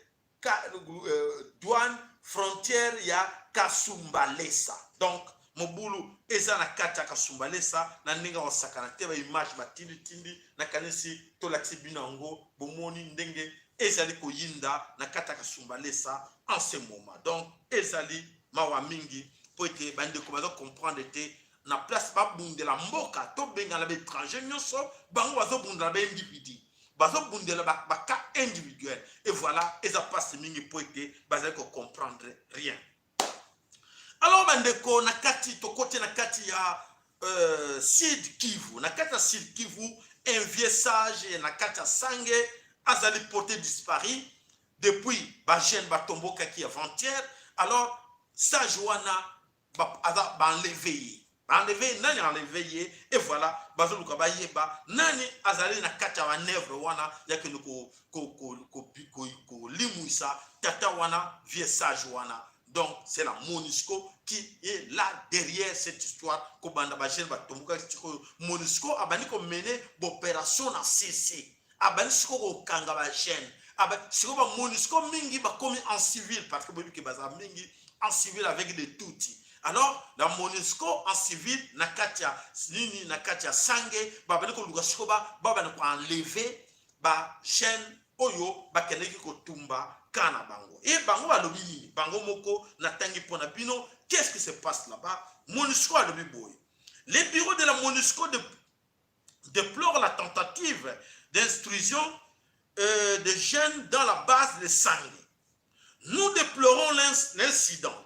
douane frontière ya Kasumbalesa. Donc mobulu eza na kata Kasumbalesa na ndenge osakana te ba image batindi na kanisi to laxi binango bomoni ndenge ezali koyinda na kata Kasumbalesa en ce moment. Donc ezali mawa mingi pour ete bande ko bazo comprendre te na place ba bundela mboka to benga na étranger nyonso bango bazo bundela ba individu bazo bundela ba cas individuel et voilà eza passe mingi pour ete bazo ko comprendre rien. Alors bandeko na kati to côté na kati ya Sud Kivu na kati ya Sud Kivu un vieux sage na kati ya Sange azali porté disparu depuis ba jeune batomboka ki avant-hier. Alors sage wana ba enlevé nani enlevé et voilà bazoluka bayeba nani azali na kati ya manœuvre wana yake ko limuisa tata wana vieux sage wana. Donc c'est la MONUSCO qui est là derrière cette histoire ko banda ba jeune batomboka MONUSCO abani ko mener opération na CC abani ko kanga ba jeune abani ba MONUSCO mingi ba komi en civil parce que bobi ke baza mingi en civil avec des touti. Alors la MONUSCO en civil na katia nini na katia Sange ba bani ko luka sikoba ba bani ko enlever ba jeune oyo ba keneki ko tumba kana bango et bango alobi bango moko na tangi pona bino. Qu'est-ce qui se passe là-bas? MONUSCO alobi boy les bureaux de la MONUSCO déplore la tentative d'instruction des jeunes dans la base de Sangé. Nous déplorons l'incident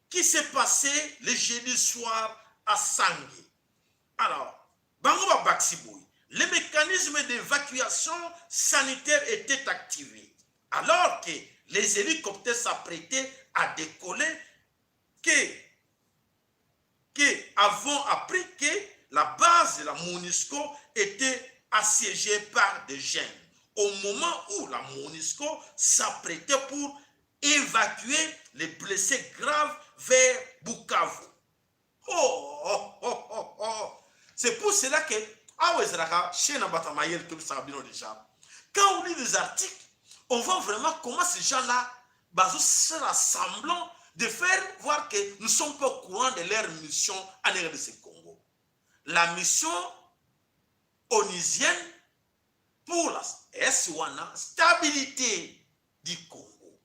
qui s'est passé le jeudi soir à Sangé. Alors, Bangoba Baxiboui, les mécanismes d'évacuation sanitaire étaient activés alors que les hélicoptères s'apprêtaient à décoller avons appris que la base de la MONUSCO était assiégée par des jeunes au moment où la MONUSCO s'apprêtait pour évacuer les blessés graves vers Bukavu. C'est pour cela que quand on lit des articles, on voit vraiment comment ces gens-là se rassemblent de faire voir que nous ne sommes pas au courant de leur mission en RDC Congo. La mission onusienne pour la stabilité du Congo.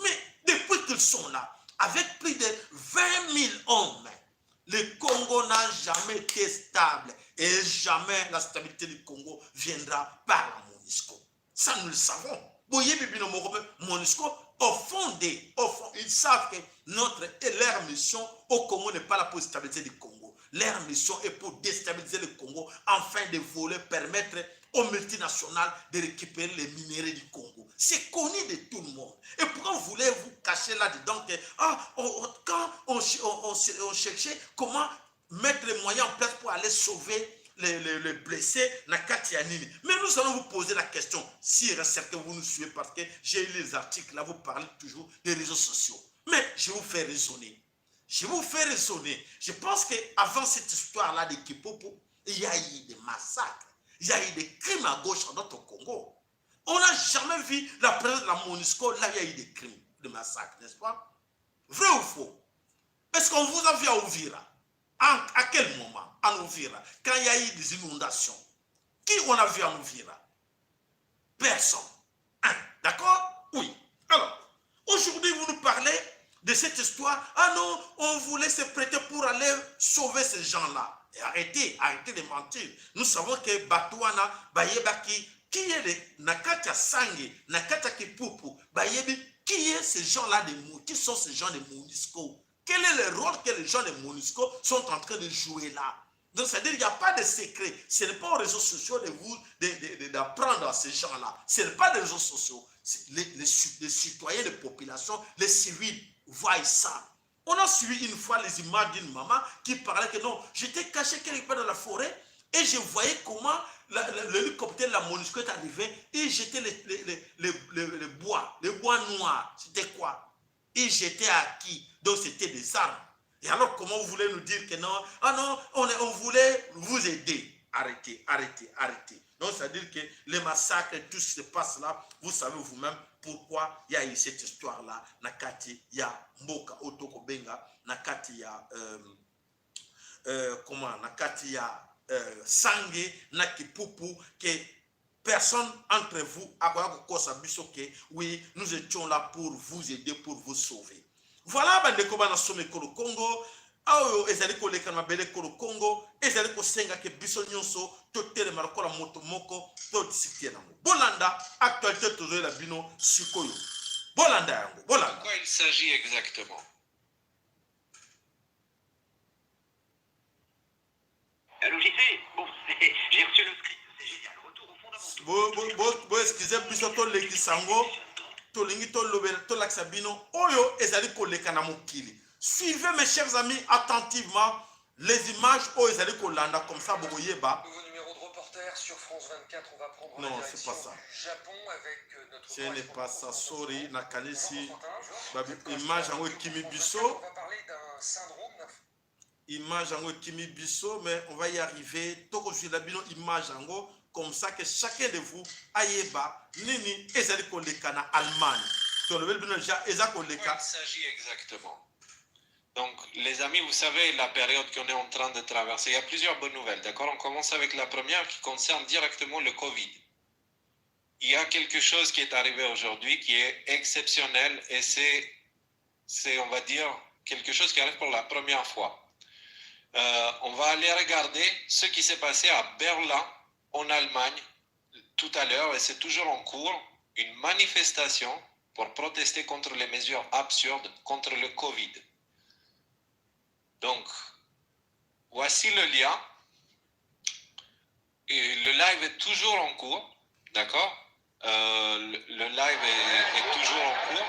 Mais depuis qu'ils sont là, avec plus de 20 000 hommes, le Congo n'a jamais été stable et jamais la stabilité du Congo viendra par la MONUSCO. Ça, nous le savons. MONUSCO, au fond, ils savent que leur mission au Congo n'est pas là pour la stabilité du Congo. Leur mission est pour déstabiliser le Congo afin de voler, permettre aux multinationales de récupérer les minéraux du Congo. C'est connu de tout le monde. Et pourquoi voulez-vous cacher là-dedans que quand on cherchait comment mettre les moyens en place pour aller sauver les blessés, mais nous allons vous poser la question, si certains vous nous suivez, parce que j'ai lu les articles, là vous parlez toujours des réseaux sociaux. Mais je vous fais raisonner. Je pense qu'avant cette histoire-là de Kipopo, il y a eu des massacres. Il y a eu des crimes à gauche dans notre Congo. On n'a jamais vu la présence de la MONUSCO, là il y a eu des crimes, des massacres, n'est-ce pas? Vrai ou faux? Est-ce qu'on vous a vu à Ouvira? À quel moment? À Ouvira, quand il y a eu des inondations. Qui on a vu à Ouvira? Personne. D'accord? Oui. Alors, aujourd'hui, vous nous parlez de cette histoire. Ah non, on voulait se prêter pour aller sauver ces gens-là. Arrêtez de mentir. Nous savons que Batouana, Bayebaki, qui est le Nakatia Sangue, Nakatia Kipupu, Bayebi, qui est ces gens-là qui sont ces gens de MONUSCO? Quel est le rôle que les gens de MONUSCO sont en train de jouer là? Donc, c'est-à-dire qu'il n'y a pas de secret. Ce n'est pas aux réseaux sociaux d'apprendre à ces gens-là. Ce n'est pas des réseaux sociaux. Les citoyens, les populations, les civils voient ça. On a suivi une fois les images d'une maman qui parlait que non, j'étais caché quelque part dans la forêt et je voyais comment l'hélicoptère de la MONUSCO est arrivé et jetait les bois noirs. C'était quoi? Et jetait à qui? Donc c'était des armes. Et alors comment vous voulez nous dire que non? Ah non, on voulait vous aider. Arrêtez. Donc c'est-à-dire que les massacres et tout ce qui se passe là, vous savez vous-même pourquoi il y a eu cette histoire-là. Nakati ya Mboka Otoko Benga, Nakati ya Nakati ya Sangue, Nakipupu, que personne entre vous a que oui, nous étions là pour vous aider, pour vous sauver. Voilà, bandeko bana some kolo Congo. Ayo ezali koleka na bele kolo Congo, ezali kosenga ke biso nyonso totele marokola moto moko to disiki nango. Bolanda actualité toujours la bino sikoyo. Bolanda yango, bolanda. De quoi il s'agit exactement? Alors j'y sais, bon, j'ai reçu le script, c'est génial, retour aux fondamentaux. Bo excusez biso to leki sango, to lingi to lobela to laksa bino oyo ezali koleka na mokili. Suivez mes chers amis attentivement les images où ils allaient kolanda comme ça bogoyeba. Nouveau numéro de reporter sur France 24, on va prendre Non, la c'est pas ça. du Japon avec notre Ce n'est pas ça, sorry, nakalisi. Babi, Image en Kimi Bisso. On va parler d'un syndrome. Image en Kimi Bisso, mais on va y arriver. Toko suis la bino image en comme ça que chacun de vous ayeba nini ezali koleka na Allemagne. To le bino ja ezako leka. Il s'agit exactement. Donc, les amis, vous savez la période qu'on est en train de traverser. Il y a plusieurs bonnes nouvelles, d'accord? On commence avec la première qui concerne directement le Covid. Il y a quelque chose qui est arrivé aujourd'hui qui est exceptionnel et c'est, on va dire, quelque chose qui arrive pour la première fois. On va aller regarder ce qui s'est passé à Berlin, en Allemagne, tout à l'heure, et c'est toujours en cours, une manifestation pour protester contre les mesures absurdes contre le Covid. Donc, voici le lien. Et le live est toujours en cours, d'accord? Le live est toujours en cours.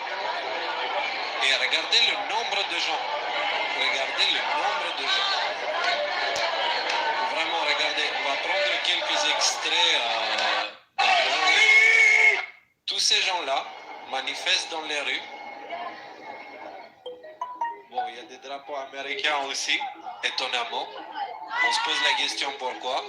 Et regardez le nombre de gens. Regardez le nombre de gens. Vraiment, regardez, on va prendre quelques extraits. Tous ces gens-là manifestent dans les rues. Bon, il y a des drapeaux américains aussi, étonnamment. On se pose la question pourquoi.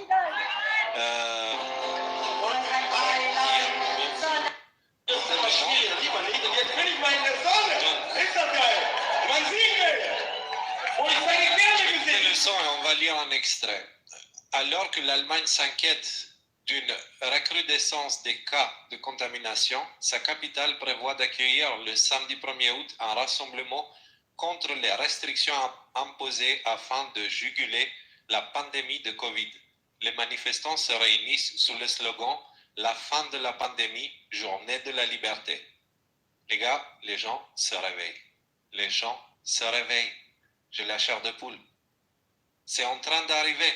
Écoutez le son et on va lire un extrait. Alors que l'Allemagne s'inquiète d'une recrudescence des cas de contamination, sa capitale prévoit d'accueillir le samedi 1er août un rassemblement contre les restrictions imposées afin de juguler la pandémie de Covid. Les manifestants se réunissent sous le slogan « La fin de la pandémie, journée de la liberté ». Les gars, les gens se réveillent. Les gens se réveillent. J'ai la chair de poule. C'est en train d'arriver.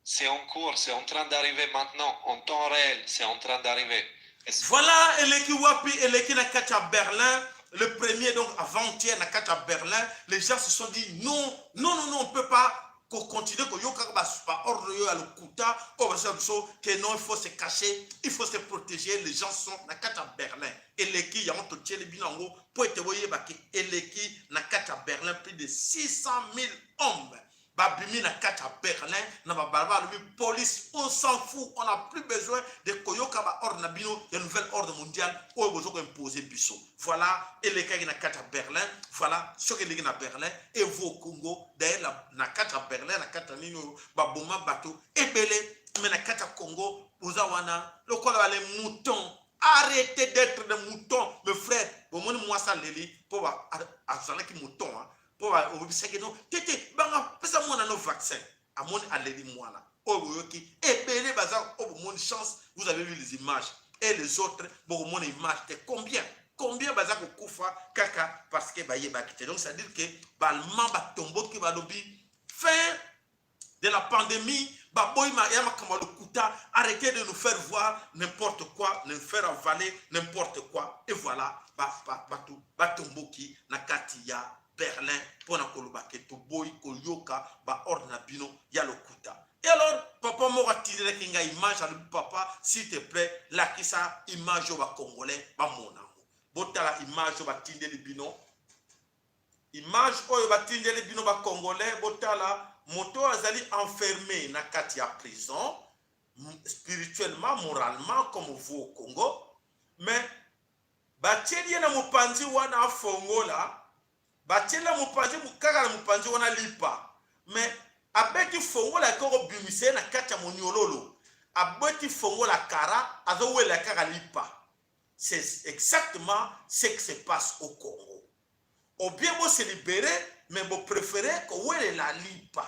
C'est en cours. C'est en train d'arriver maintenant. En temps réel, c'est en train d'arriver. Voilà, Eleki Wapi, Eleki Nakata Berlin. Le premier, donc avant-hier, Nakata Berlin. Les gens se sont dit non, non, non, non, on ne peut pas continuer que yoka pas ordre à le kuta que non, il faut se cacher, il faut se protéger. Les gens sont Nakata Berlin. Eleki Yamoto Tchele Binango pour être voyé baki Eleki Nakata Berlin, plus de 600 000 hommes. Babimi Nakata Berlin, na bababa le police, on s'en fout, on n'a plus besoin de Koyoka ba ordre nabino, il y a un nouvel ordre mondial, où il faut imposer Bissot. Voilà, et les cas Nakata Berlin, voilà ce que les na Berlin, et vos Congo, d'ailleurs Nakata Berlin, Nakata Nino, Baboma Bateau, et Belé, mais Nakata Congo, Uzawana, le quoi les moutons. Arrêtez d'être des moutons, mes frères. Bon, moi, ça, Léli, pour avoir qui mouton, pour observer que non, tété, banga, pesa moi na nos vaccins. À mon Léli, moi là. Oh, ok. Et Belé, bazar, oh, mon chance, vous avez vu les images. Et les autres, bon, mon image, combien bazar au koufa, kaka, parce que bah, yéba quitté. Donc, ça veut dire que, bah, le mamba tombeau qui va lobby, fin de la pandémie, arrêtez de nous faire voir n'importe quoi, nous faire avaler n'importe quoi. Et voilà, Batomboki, Nakatia, Berlin, Ponakoloba, Ketoboy, Koyoka, Ornabino, Yalokuta. Et alors, papa m'a tiré une image à papa, s'il te plaît, là qui ça, image au Congolais, mon amour. Botala image au Batinde Libino. Image au Batinde Libino, Congolais, Botala. Moto azali enfermé na kati ya prison spirituellement, moralement comme vous au Congo, mais batieli na mupanzi wana fongola batieli na mupanzi mukaka na mupanzi wana lipa, mais abeti fongola ko bimise na kati ya moniololo abeti fongola kara azowela kaka lipa. C'est exactement ce qui se passe au Congo. Ou bien vous se libérer, mais vous préférez que vous ayez la lipa.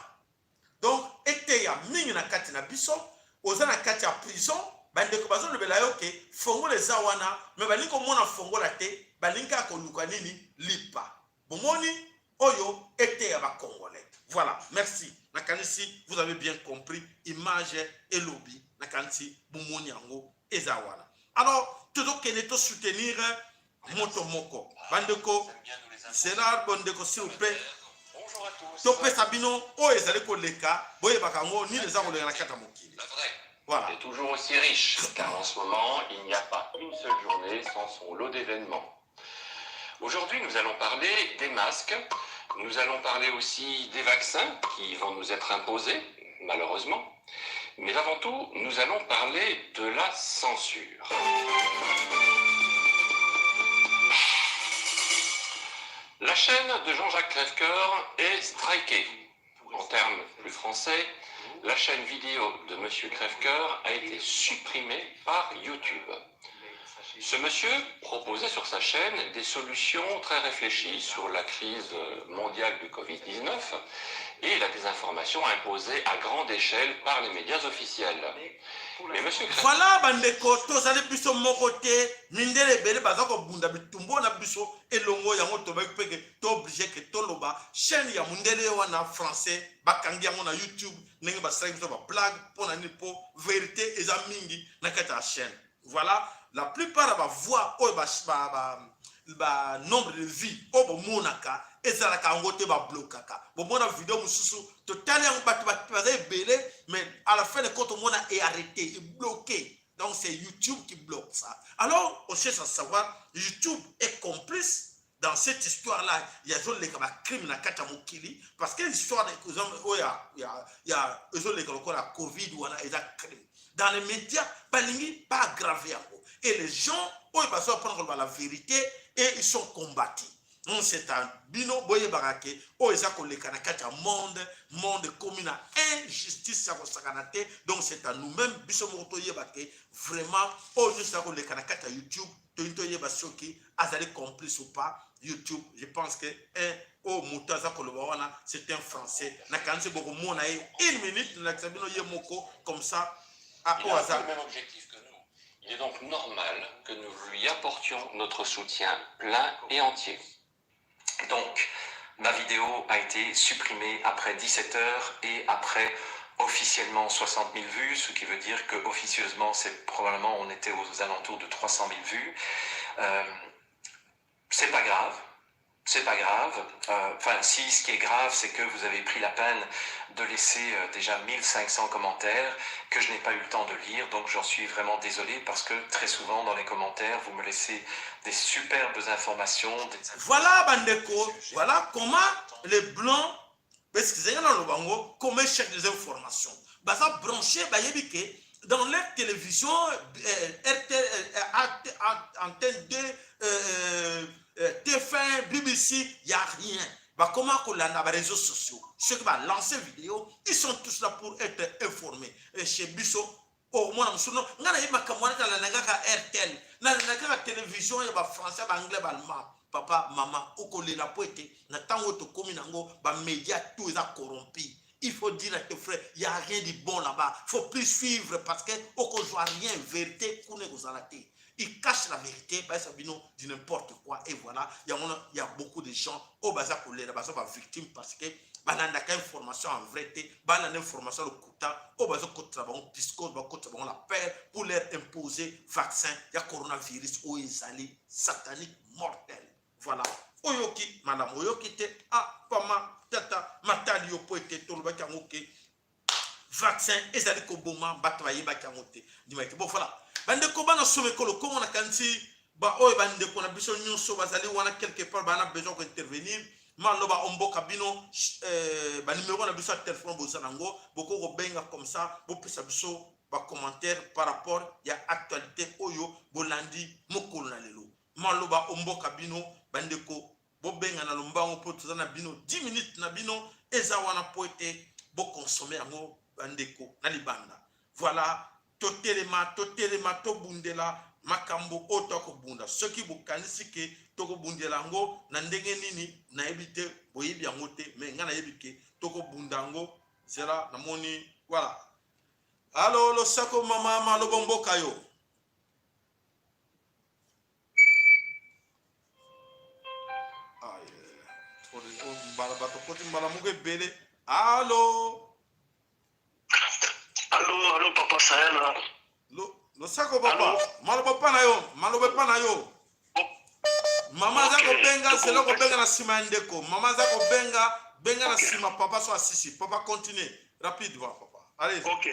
Donc, et ya mingi na kati na biso, oza na kati ya prison, bande ko bazo lebela yo ke fongo les awana, mais bali ko mona fongo la te, balinka ko luka nini lipa. Bomoni oyo ete ya ba Congolais. Voilà, merci. Nakanisi, vous avez bien compris, image et lobby, nakanisi bomoni yango ezawana. Alors, toujours keneto soutenir Motomoko. Bandeko, Gérard Bondeko, s'il vous plaît. Bonjour à tous. Topé Sabino, oh, et les Leka, Boye Bakango, ni les arbres de la Katamoki. La vraie Voilà. est toujours aussi riche, car en ce moment, il n'y a pas une seule journée sans son lot d'événements. Aujourd'hui, nous allons parler des masques, nous allons parler aussi des vaccins qui vont nous être imposés, malheureusement, mais avant tout, nous allons parler de la censure. La chaîne de Jean-Jacques Crèvecoeur est strikée. En termes plus français, la chaîne vidéo de M. Crèvecoeur a été supprimée par YouTube. Ce monsieur proposait sur sa chaîne des solutions très réfléchies sur la crise mondiale du Covid-19 et la désinformation imposée à grande échelle par les médias officiels. Mais monsieur voilà bandeko tozali biso moko te mindele ebele baza kobunda bitumbu na biso elongo yango tobaki peke to oblige ke toloba chaîne ya mundele wana français bakangi yango na YouTube ndenge basalaki biso bablague mpo na nini mpo vérité eza mingi na kati ya chaîne. Voilà la plupart ya bavoix oyo nombre de vie oyo bomonaka ezalaka yango te bablokaka bomona video mosusu totali yango bato baza ebele mais à la fin de compte omona est arrêté et bloqué. Donc c'est YouTube qui bloque ça. Alors on cherche à savoir YouTube est complice dans cette histoire là. Il y a des crimes na kata mokili parce que l'histoire il y a la Covid ou la crime dans les médias balingi pas aggravé yango et les gens ils vont prendre la vérité et ils sont combattus. Donc c'est un bino boye barake o eza koleka na kati ya monde comme na injustice ya kosakanate. Donc c'est à nous-mêmes biso moto yebake vraiment o juste koleka na kati ya YouTube to yeba soki azali complice ou pas. YouTube je pense que o moto aza koloba wana c'est un français na kanzi boko mona une minute na sabino yemoko comme ça à il a le même objectif que nous. Il est donc normal que nous lui apportions notre soutien plein et entier. Donc, ma vidéo a été supprimée après 17 heures et après officiellement 60 000 vues, ce qui veut dire que officieusement, c'est probablement on était aux alentours de 300 000 vues. C'est pas grave. C'est pas grave. Enfin, si ce qui est grave, c'est que vous avez pris la peine de laisser déjà 1500 commentaires que je n'ai pas eu le temps de lire. Donc, j'en suis vraiment désolé parce que très souvent, dans les commentaires, vous me laissez des superbes informations. Voilà, Bandeko. Voilà comment les Blancs, parce que c'est dans le bango, comment cherchent des informations. Bah, ça branché, bah, dans leur télévision, antenne 2, TF1, BBC, il n'y a rien. Bah, comment on a les réseaux sociaux? Ceux qui vont lancer vidéo, ils sont tous là pour être informés. Et chez Bisso, au moins, nous sommes là. Nous avons RTL, nous avons la télévision, il y a français, anglais, allemand. Papa, maman, au collège, la poète, nous avons les médias, tout est corrompu. Il faut dire à tes frères, il n'y a rien de bon là-bas. Il faut plus suivre parce que au ne voit rien, vérité, qu'on est aux alatés. Il cache la vérité, ça dit n'importe quoi. Et voilà, il y a beaucoup de gens au bazar pour les victimes parce que il y a une information en vérité, il y a une information au kouta, au bazar contre la peur pour leur imposer vaccin, il y a coronavirus, où ils allaient satanique, mortel. Voilà. Oyoki, madame Oyoki te, pama, tata, matali yo po ete, tolo baki angoke, vaccin, ezali koboma, batwaye baki angote. Bon, voilà. Bande ko bana somme kolo, comme on a kanti, ba oy bande ko na biso nyonso bazali wana quelque part, ba na besoin d'intervenir. Man lo ba ombo kabino, ba numéro na biso téléphone bosanango, boko ko benga comme ça, bo pesa biso ba commentaire par rapport ya actualité oyo bolandi mokolo na lelo. Man lo ba ombo kabino, bande ko bo benga na lombango po tozana bino 10 minutes na bino eza wana po ete bo consommer yango bandeko na libanda. Voilà, totelema to bundela makambo oto ko bunda soki bokanisi ke to ko bundela ngo na ndenge nini na ebite boyebi yango te mais ngana yebike to ko bundango zera na moni. Voilà. Allo lo sako mama malo bomboka yo. Allô, papa Sahel. Lo sako papa, malo papa na yo. Mama zako benga, c'est là ko benga na sima ndeko. Mama zako benga na sima papa so asisi. Papa continue, rapide va papa. Allez. OK.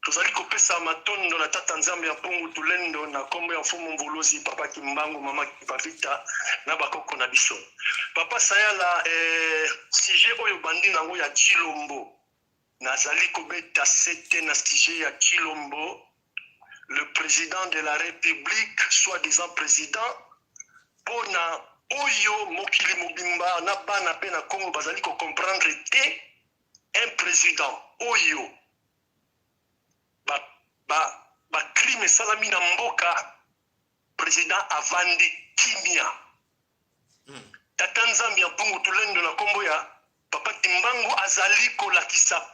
Tozali kopesa matondo na tata nzambe ya pongu tulendo na kombo ya mfumu mvuluzi papa Kimbangu mama Kipavita na bakoko na biso. Papa Sayala sujet oyo bandi nango ya Chilombo. Nazali kobeta sete na sujet ya Chilombo. Le président de la République, soi-disant président, pona oyo mokili mobimba na bana pe na Congo bazali ko comprendre te un président oyo ba crime salami na mboka président avandi kimia tata nzambe ya mpungu tulendo na kombo ya papa Kimbangu azali kolakisa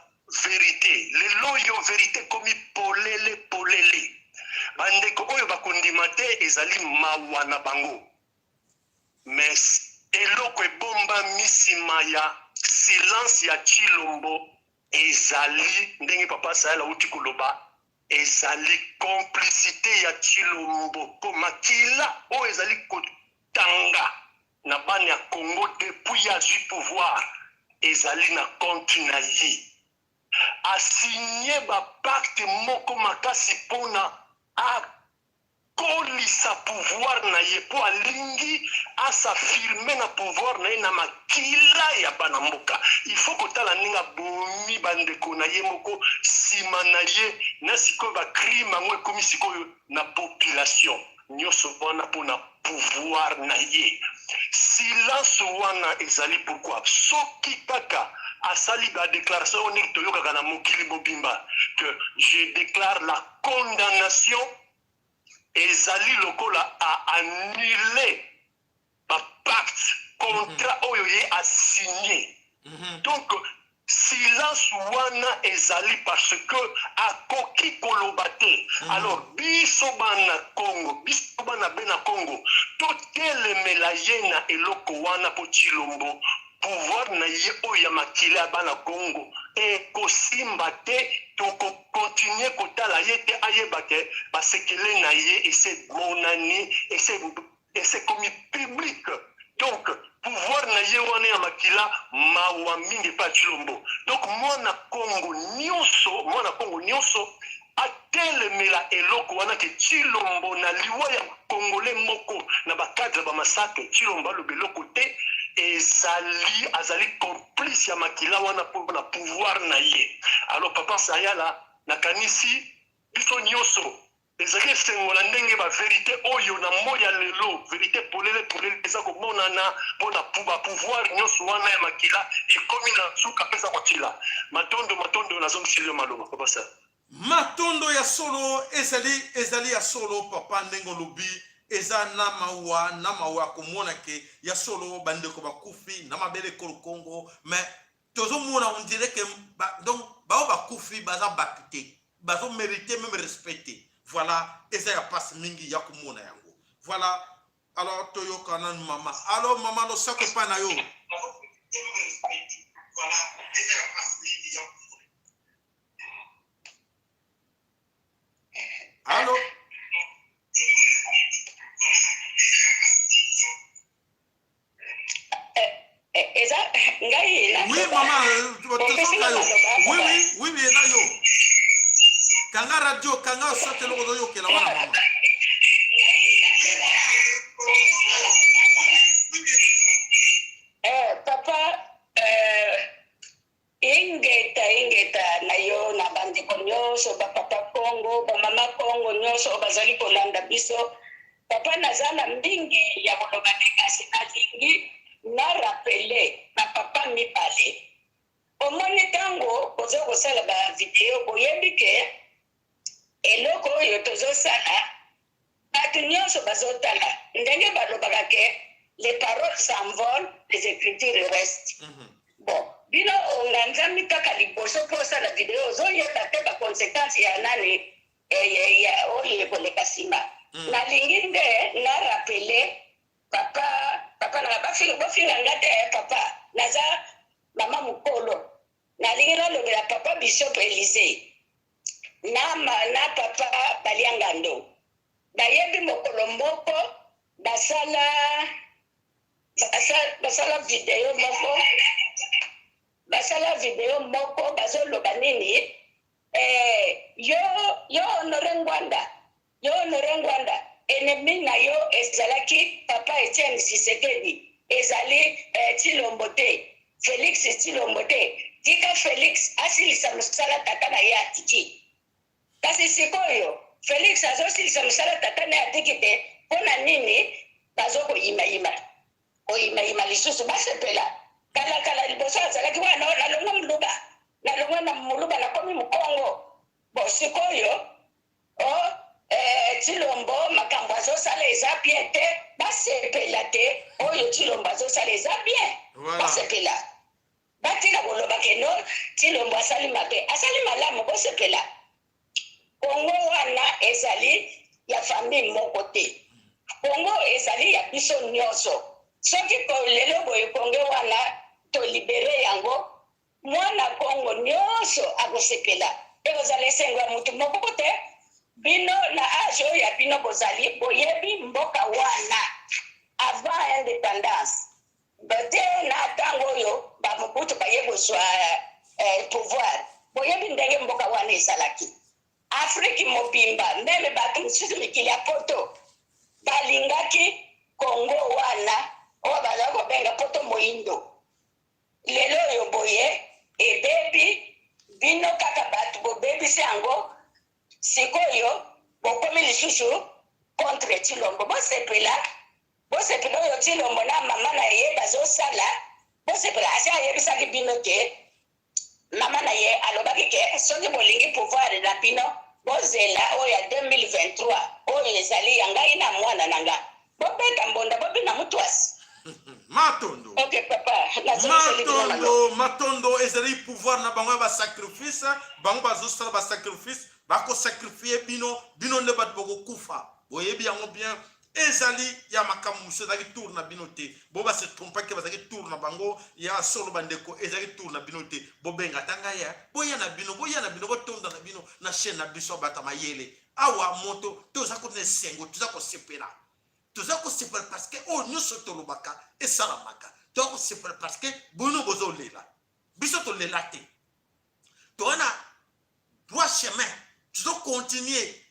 vérité lelo yo vérité komi polele bandeko oyo bakondima te ezali mawa na bango mais eloko ebomba misima ya silence ya Chilombo ezali ndenge papa Sahel auti koloba ezali complicité ya Chilombo po makila oyo ezali kotanga na bana ya Congo depuis ya du pouvoir ezali na compte na ye asigné ba pacte moko makasi pona akolisa pouvoir na ye po alingi asafirme na pouvoir na ye na makila ya bana mboka il faut kotala ninga bomi bandeko na ye moko sima na ye na sikoyo bacrime yango ekomi sikoyo na population nyonso wana pona pouvoir na ye silence wana ezali pourquoi soki kaka asali ba déclaration on est toyokaka na mokili mobimba que je déclare la condamnation ezali lokola a annuler ba pacte contrat oyo ye a signé donc silence wana ezali parce que akoki koloba te alors biso bana Congo biso bana bena Congo totelemela ye na eloko wana po Chilombo pouvoir na ye oyo ya makili ya bana Congo ekosimba te tokokontinue kotala ye te ayeba ke basekele na ye ese monani ese komi public donc pouvoir na ye wana ya makila mawa mingi pa Chilombo donc mwana Congo nyonso atelemela eloko wana ke Chilombo na liwa ya Congolais moko na bakadre ba masake Chilombo alobi eloko te ezali azali complice ya makila wana po na pouvoir na ye alors papa Sayala na kanisi biso nyonso ezali esengola ndenge ba vérité oyo na moya lelo vérité polele eza komonana mpona pouvoir nyonso wana ya makila ekomi na suka pesa kotila matondo nazongisilio maloba papa sa matondo ya solo ezali ya solo papa ndenge olobi eza na mawa komona ke ya solo bandeko bakufi na mabele Congo mais tozomona on dirait que donc bao bakufi baza bakite bazo mériter même respecter voilà eza ya passe mingi ya komona yango voilà alors toyoka na mama alors mama no sako pa na yo allô oui maman oui là yo kanga radio kanga sote lo yo ke la wana mama papa ingeta na yo na bandeko nyonso bapapa Congo bamama Congo nyonso bazali kolanda biso papa nazala mingi ya koloba te kasi nalingi na rapele na papa mibale omoni ntango oza kosala bavideo boyebi ke eloko oyo tozosala bato nyonso bazotala ndenge balobaka ke les paroles s'envolent les écritures restent bon bino onganzami kaka liboso mpo osala video ozoyeba te baconséquence ya nani oyo ekoleka nsima nalingi nde na rapele papa na bofinga nga te papa naza mama mokolo nalingi nalobela papa Bishop Elise na papa Baliangando nayebi mokolo moko basala video moko bazoloba nini yo honore Ngwanda ennemi na yo ezalaki papa Etienne Tshisekedi ezali Chilombo te Félix Chilombo te tika Félix asilisa mosala tata na ye atiki kasi sikoyo Félix azosilisa mosala tata na ye atiki te mpona nini bazokoyimayima lisusu basepela kala liboso azalaki wana nalongwa na muluba nakomi mokongo bo sikoyo Chilombo makambo azosala Tshilombo asali mabe asali malamu bosepela Congo wana ezali ya famille moko te Congo ezali ya biso nyonso soki lelo boye Congo wana to libere yango mwana Congo nyonso akosepela ekozala esengo ya mutu moko te bino na age oyo ya bino bozali boyebi mboka wana avant indépendance bate na ntango oyo bamobutu baye kozwa pouvoir boyebi ndenge mboka wana ezalaki Afrique mobimba meme bato mosusu mikili ya poto balingaki Congo wana oyo bazali kobenga poto moyindo lelo oyo boye ebebi bino kaka bato bobebisi yango sikoyo bokomi lisusu contre Tshilombo bosepela oyo Tshilombo na mama na ye bazosala bosepela asi ayebisaki bino ke mama na ye alobaki ke soki bolingi pouvoir na bino bozela oyo ya 2023 oyo ezali ya ngai na mwana na nga bobeta mbonda bobina mutwasi Matondo. Ok papa, Matondo ezali pouvoir na bango ba sacrifice, bango bazosala ba sacrifice, bako sacrifier bino ne bat boko kufa. Boyebi yango bien ezali ya makamuso ezali tour na bino te. Bo ba se tromper ke bazali tour na bango ya solo bandeko ezali tour na bino te. Bo benga tanga ya, boya na bino botonda na bino na chaîne na biso bata mayele. Awa moto toza ko ne sengo, toza ko sepela. Toza ko sepela parce que oh nyuso to lobaka et salamaka. Toza ko sepela parce que bono bozo lela. Biso to lela te. Toana droit chemin. Tu dois continuer.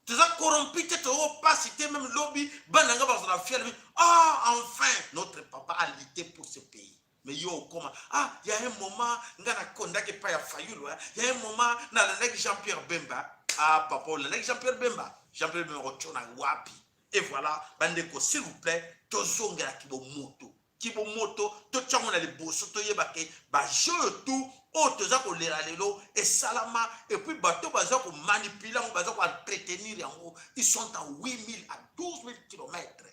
Tu dois corrompu, tu dois pas citer même lobby. Bananga bazona fier. Ah, enfin, notre papa a lutté pour ce pays. Mais yo, comment? Ah, il y a un moment, ngana konda ke pa ya fayulo. Il y a un moment, na la Jean-Pierre Bemba. Ah, papa, la Jean-Pierre Bemba. Jean-Pierre Bemba retourne wapi. Et voilà, bandeko, s'il vous plaît, tozonga la kibomoto. Kibomoto, to tchamona le bosso, to yebake, ba jeu tout. Oh, toza ko lera lelo et salama et puis bateau baza ko manipuler baza ko entretenir yango ils sont à 8000 à 12000 km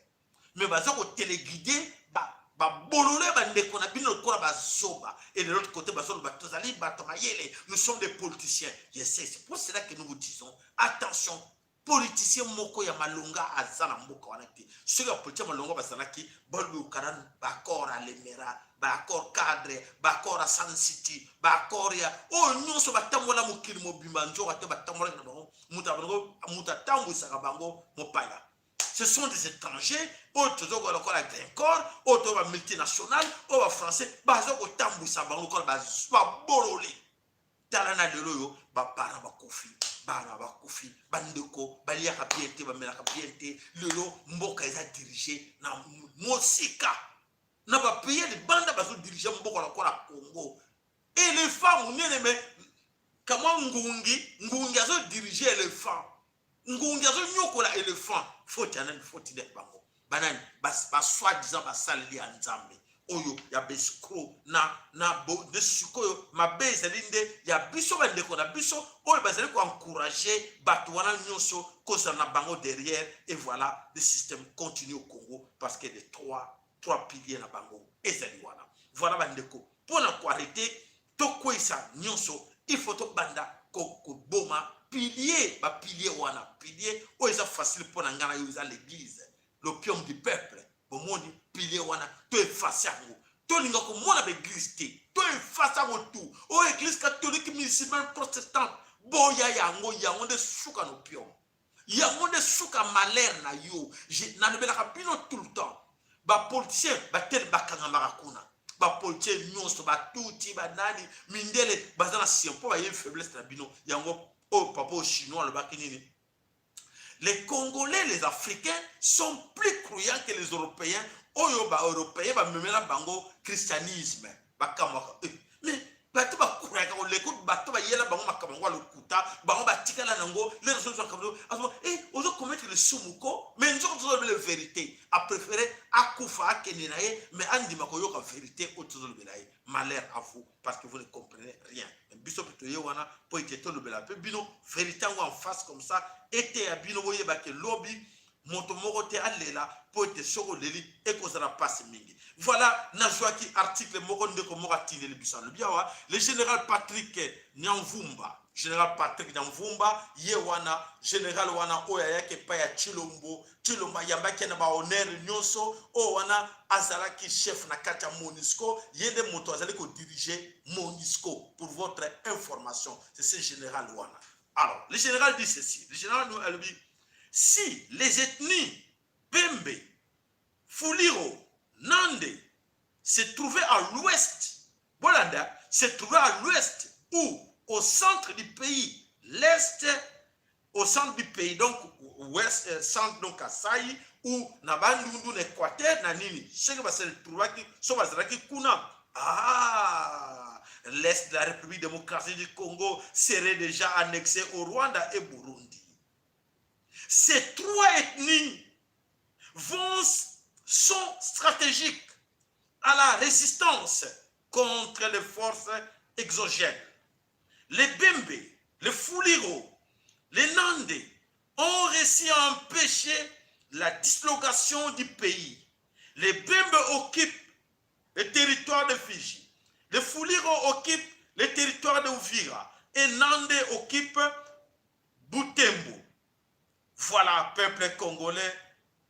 mais baza ko téléguider ba bolole ba ndeko na bino ko ba zoba et de l'autre côté bazo ba tozali bato mayele nous sommes des politiciens je sais c'est pour cela que nous vous disons attention politicien moko ya malonga azana mboka wana te ceux ya politicien malonga bazanaki balu karan bakor à lemera bakor cadre bakor à San City bakor ya oh nyonso batambola mokili mobimba njoka te batambola na bango muta tambu saka bango mopaya ce sont des étrangers autres zo ko la Glencore autres ba multinational ou ba français bazo ko tambu sa bango ko ba bololé talana de loyo ba para ba kofi bana bakufi bandeko baliaka biente bamelaka biente lelo mboka eza dirigé na mosika na ba pays de banda bazo diriger mboka la Congo et les femmes mais comment ngungi azo diriger éléphant ngungi azo nyokola éléphant faut de bango banani ba soi-disant ba sali anzambe oyo ya besiko na bo de sikoyo mabeza linde ya biso bandeko na biso oyo bazali ko encourager bato wana nyonso koza na bango derrière et voilà le système continue au Congo parce que les trois piliers na bango ezali wana voilà bandeko pona ko arrêter to kwesa nyonso il faut to banda ko boma pilier wana pilier o eza facile pona ngana yo eza l'église l'opium du peuple bomoni pilier wana to effacer yango to linga ko mona be église te to effacer yango tout o église catholique musulmane protestante boya yango de suka no pion yango de suka malheur na yo na nobela ka bino tout le temps ba politicien ba tel bakanga marakuna ba politicien nyonso ba tuti ba nani mindele bazana siempo ba ye faiblesse na bino yango o papa chinois le bakinini. Les Congolais, les Africains sont plus croyants que les Européens. Oyo ba Européens ba memela bango christianisme. Ba kamaka. Mais bato ba croyant ko l'écoute bato ba yela bango makamangwa lokuta, bango ba tikala nango, les ressources kamdo. Aso ozo commettre le sumuko, mais nzo tozo la vérité. A préféré akufa kenenaye, mais andi makoyo ka vérité o tozo le belaye. Malheur à vous parce que vous ne comprenez rien. Biso petoye wana po iteto le bela pe bino vérité en face comme ça. Ete ya bino boye ba ke lobby moto moko te alela po ete soko leli ekozala passe mingi. Voilà nazwaki article moko ndeko moko atileli biso alobi awa le général Patrick Nyamvumba, général Patrick Nyamvumba ye wana général wana oyo ayaki epai ya Chilombo yambaki na bahonneur nyonso oyo wana azalaki chef na kati ya MONUSCO ye nde moto azali kodirige MONUSCO pour votre information. C'est ce général wana. Alors le général dit ceci, le général nous alobi si les ethnies Bembe, Fuliro, Nande se trouvaient à l'ouest, Bolanda se trouvait à l'ouest ou au centre du pays, l'est, au centre du pays, donc ouest, centre donc à Saï ou Nabandundu, l'Équateur, Nanini, ce qui va se trouver qui Kuna. Ah, l'est de la République démocratique du Congo serait déjà annexé au Rwanda et Burundi. Ces trois ethnies sont stratégiques à la résistance contre les forces exogènes. Les Bembe, les Fuliro, les Nande ont réussi à empêcher la dislocation du pays. Les Bembe occupent le territoire de Fiji. Les Fuliro occupent le territoire de Uvira. Et Nande occupe Butembo. Voilà, peuple congolais,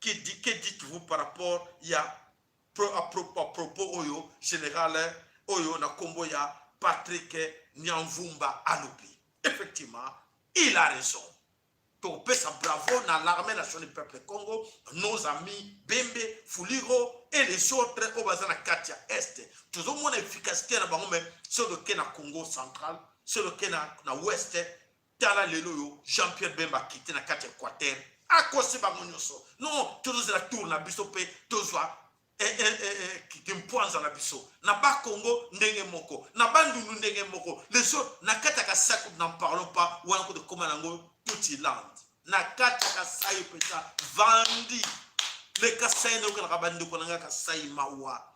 que dites-vous par rapport à propos Oyo, général Oyo Nakombo ya Patrick Nyamvumba Alobi. Effectivement, il a raison. Donc, bravo dans l'armée nationale du peuple Congo, nos amis Bembe, Fuliro et les autres au Bazana Katia Est. Tout le monde efficacité na bango mais sur le Kenya Congo central, sur le Kenya na ouest, tala lelo Jean-Pierre Bemba quitté na Katia Équateur. À quoi c'est bango nyoso? Non, toujours la tour na bisope, toujours kimpoanza na biso na ba Congo ndenge moko na bandundu ndenge moko les autres na kataka saku n'en parlons pas ou encore de komanango petit land na kataka sayo peta vandi les kasai ne ko na bande ko nga kasai mawa.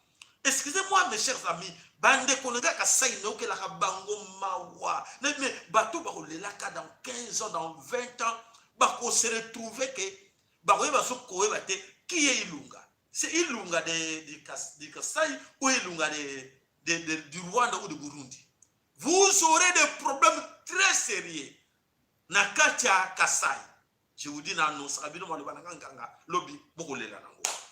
Excusez-moi mes chers amis, bande ko nga kasai ne ko la bango mawa mais bato ba ko lelaka dans 15 ans dans 20 ans ba ko se retrouver que ba ko ba so ko ba te qui est Ilunga. C'est Ilunga de Kasaï ou Ilunga du Rwanda ou de Burundi. Vous aurez des problèmes très sérieux. Nakatia Kasaï. Je vous dis, lobby,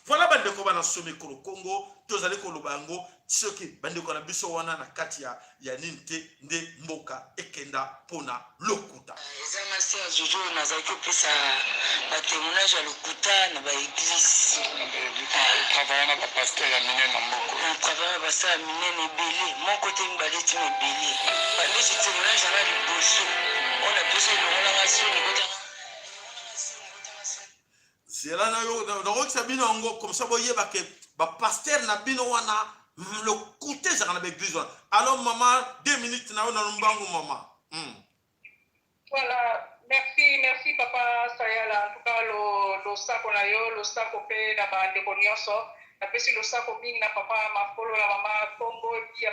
voilà bandeko bana somi ko Congo, tozali ko lobango, soki bandeko na biso wana na kati ya ninte nde mboka ekenda pona lokuta. Ezama sia jojo na zaki pesa ba témoignage à lokuta na ba église. Travailler na ba pasteur ya minene na mboko. On travaille ba sa minene belé, mon côté mbaleti me belé. Ba les témoignages na liboso. On a besoin de relation ni kota. Zela na yo donc ça bino ngo comme ça boye ba ke ba pasteur na bino wana le côté ça na l'église. Alors maman 2 minutes na na mbangu maman. Voilà, merci papa Sayala. En tout cas lo sako na yo, lo sako pe na ba ndeko nyonso. Na pesi lo sako mingi na papa makolo na mama Congo et puis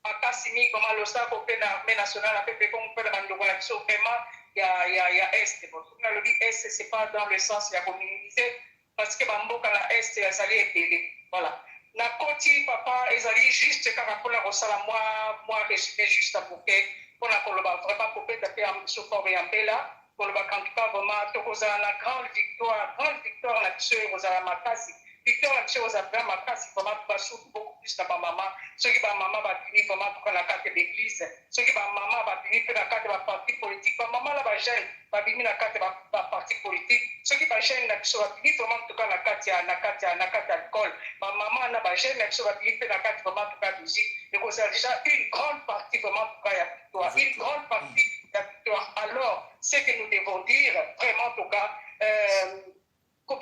makasi mingi comme lo sako pe na armée nationale pe pe comme pe na ndeko na biso vraiment il y a est bon on a le dit est c'est pas dans le sens il y a communauté parce que bamboka la est ya sali epele voilà na koti papa ezali juste kaka pour la rosala moi résumé juste pour que pour la koloba vraiment pour peut taper en support et en bela koloba quand pas vraiment to kozala na grande victoire la biso kozala makasi victoire la biso kozala vraiment makasi vraiment basu beaucoup plus na ba maman ceux qui ba maman ba fini vraiment pour la carte d'église ceux qui ba maman ba fini pour la carte ba parti politique ba maman la ba jeune ba fini la carte ba parti politique ceux qui ba jeune na biso ba fini vraiment pour la carte alcool ba maman na ba jeune na biso ba fini pour la carte vraiment pour la musique et kozala déjà une grande partie vraiment pour la victoire une grande partie de la victoire. Alors ce que nous devons dire vraiment en tout cas nous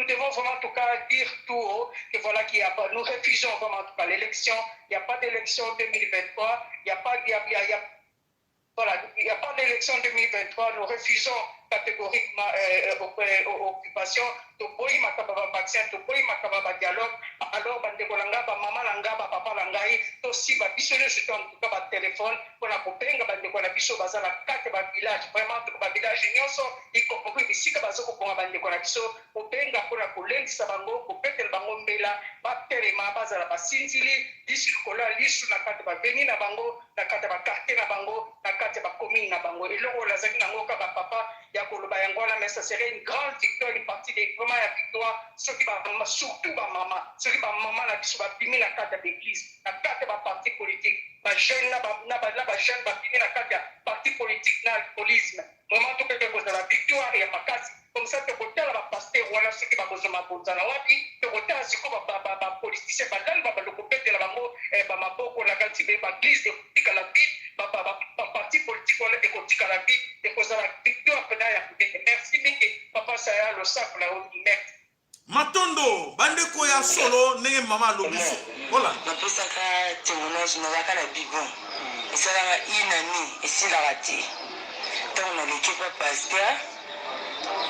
devons vraiment en tout cas dire tout haut que voilà qu'il y a pas, nous refusons vraiment en tout cas l'élection, il n'y a pas d'élection 2023, il n'y a pas Voilà, il n'y a pas d'élection 2023, nous refusons catégoriquement occupation, toboyi makaba vaccin, toboyi makaba dialogue, alors bandeko langa ba mama langa ba papa langai, to si ba biso ne se en tout cas ba téléphone, pour la kopenga bandeko na biso baza na kate ba village, vraiment ba village nyonso, y compris bisika bazo ko ponga bandeko na biso, kopenga pour la kolendisa bango, kopetel bango mbela, ba telema bazala ba sinzili, disu kola lisu na kate ba beni na bango, na kate ba quartier na bango, na kate ba commune na bango, et loko la zaki nango ka ba papa mais ça serait une grande victoire, une partie des vraiment la victoire, ceux qui vont surtout ma maman, ceux qui vont maman la biso va bimer la carte d'église, la carte de parti politique, ma jeune là ba jeune va bimer la carte de parti politique dans l'alcoolisme. Vraiment tout quelque chose de la victoire et ma casse. Comme ça te côté la pasteur voilà ceux qui va besoin ma bonza na wapi, te côté asiko ba politicien ba dal ba le kopete la bango e ba maboko la kanti be ba église de tika la vie, ba parti politique wala de kotika la vie, de cause la victoire pena ya merci miki papa saya le sac la haute merci. Matondo bandeko ya solo nenge mama lobiso. Voilà. Na pesa ka témoignage na waka na bigon. Esala inani esila rati. Donc na l'équipe pasteur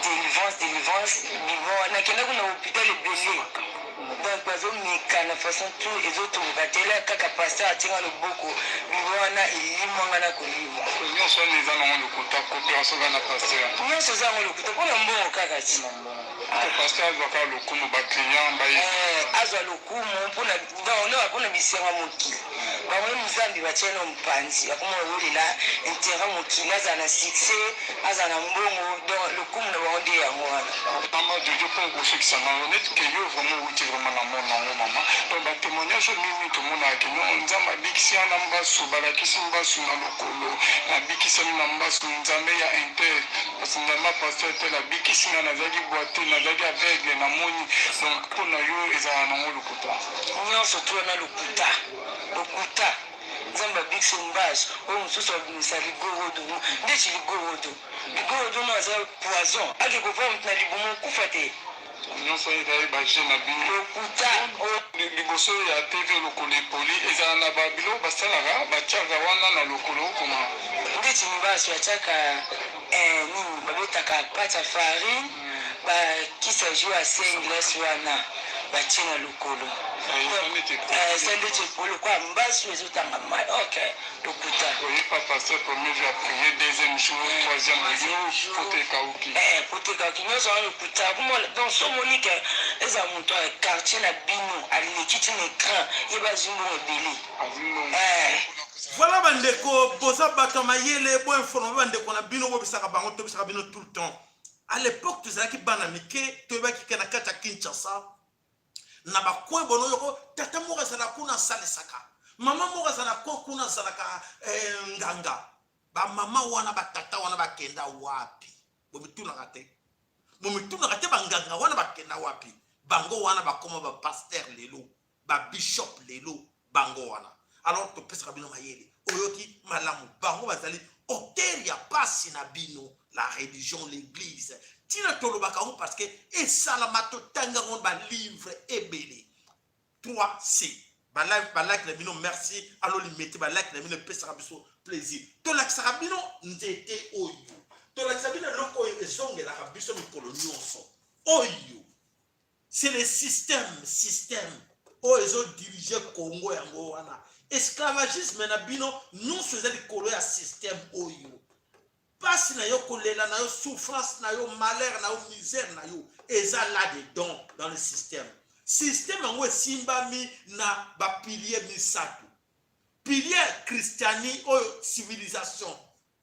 délivrance bigon na kena kuna hôpital belé. Donc bazo mika na façon tout les autres batela kaka pasteur atinga loboko biwana ilimwanga na kolima. Nyonso neza na ngolo kuta coopération na pasteur. Nyonso za ngolo kuta pona mbongo kaka ti. Pasteur azwaka lokumu ba client ba azwa lokumu pona pona bisenga mokili. Bamwe muzambi bacheno mpanzi akoma wolela intérêt mokili aza na succès aza na mbongo donc lokumu na bonde ya mwana. Mama Jojo pour kufikisa na honnête que yo vraiment uti vraiment na mona mama. Donc ba témoignage mimi to mona ke no nzamba bikisia na mbasu balakisi mbasu na lokolo na bikisa na mbasu nzambe ya inter parce que nzamba pasteur te la bikisi na zaki boite na zaki aveugle na moni donc pona yo eza na ngolo kuta. Nyonso to na lokuta nzamba bikisi mbasu o mususu abimisa ligorodo ndechi ligorodo no aza poison ake kofa mutna libumu kufa te. Nyonso ezali baje na bino lokuta liboso ya tv lokolo epoli ezala na babilo basalaka batiaka wana na lokolo okoma ndeti mbasu atiaka nini babetaka pate ya farine bakisa jus ya sengles wana batie na lokolo sandete epoli kwa mbasu ezotanga mai ok lokuta oye pa passer premier jour à prier deuxième jour troisième jour pote ekauki nyonso wana lokuta donc so monike eza moto ya quartier na bino aleki ti na écran ye bazimbongo ebele. Voilà bandeko boza bato mayele bo informer bandeko na bino bo bisaka bango to bisaka bino tout le temps. À l'époque tozalaki bana mike toyebaki ke na kati ya Kinshasa na bakwe bono yoko tata moko azala kuna salesaka mama moko azala kuna azalaka nganga ba mama wana batata wana bakenda wapi bomitunaka te banganga wana bakenda wapi bango wana bakoma ba pasteur lelo ba bishop lelo bango wana. Alors to pesa bino mayele oyoki malamu bango bazali auteur ya pasi na bino la religion l'église tina tolobaka ngo parce que esala totanga ngo ba livre ebele 3C ba like na bino merci alo limete ba like na bino pesa biso plaisir to like sa bino nzete oyo to like sa bino loko ezongela ka biso mikolo nyonso oyo c'est le système oyo diriger Congo yango wana esclavagisme na bino non faisait de colo ya système oyo passe na yo kolela na yo souffrance na yo malheur na yo misère na yo eza là dedans dans le système yango esimbami na ba pilier misato pilier christiani oyo civilisation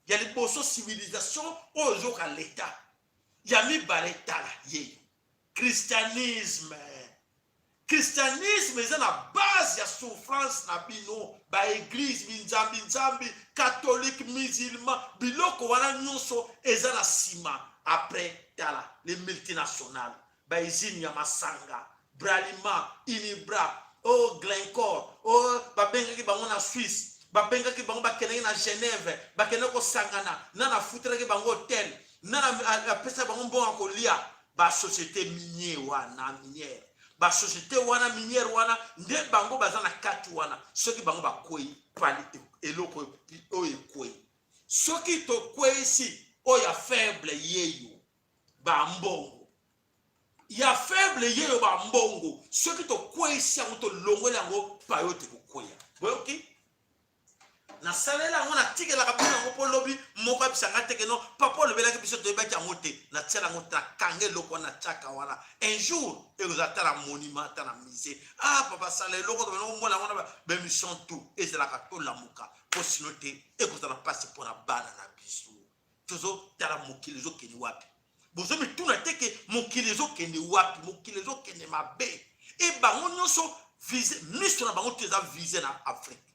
ya liboso civilisation oyo zoka l'état ya mibale tala ye christianisme est la base de la souffrance na bino ba église binzambi catholique musulman biloko wana nyonso eza na sima après tala les multinationales ba usine ya masanga Bralima Inibra Glencore babengaki bango na Suisse babengaki bango bakendaki na Genève bakendaki kosangana na futelaki bango hotel na pesa bango mbongo kolia ba société minière wana minière ba société wana minière wana nde bango baza na kati wana soki bango bakoyi pali eloko oyo ekoyi soki to kwesi oya faible yeyo ba mbongo ya faible yeyo ba mbongo soki to kwesi yango to longole yango payo te kokoya boyoki na salela ngo na tikela ka bina ngo polobi moko bisanga teke no papa le bela ke biso to ebaki yango te na tsela ngo ta kange loko na chaka wana un jour e vous attara monument ta na musée ah papa sale loko to no mona ngona ba mission tout et c'est la ka to lamuka po sinote e ko ta passe pour na bana na biso tozo tala mokili zo keni wapi bozo mituna teke mokili zo keni wapi mokili zo keni mabe e bango nyonso vise mission na bango teza vise na Afrique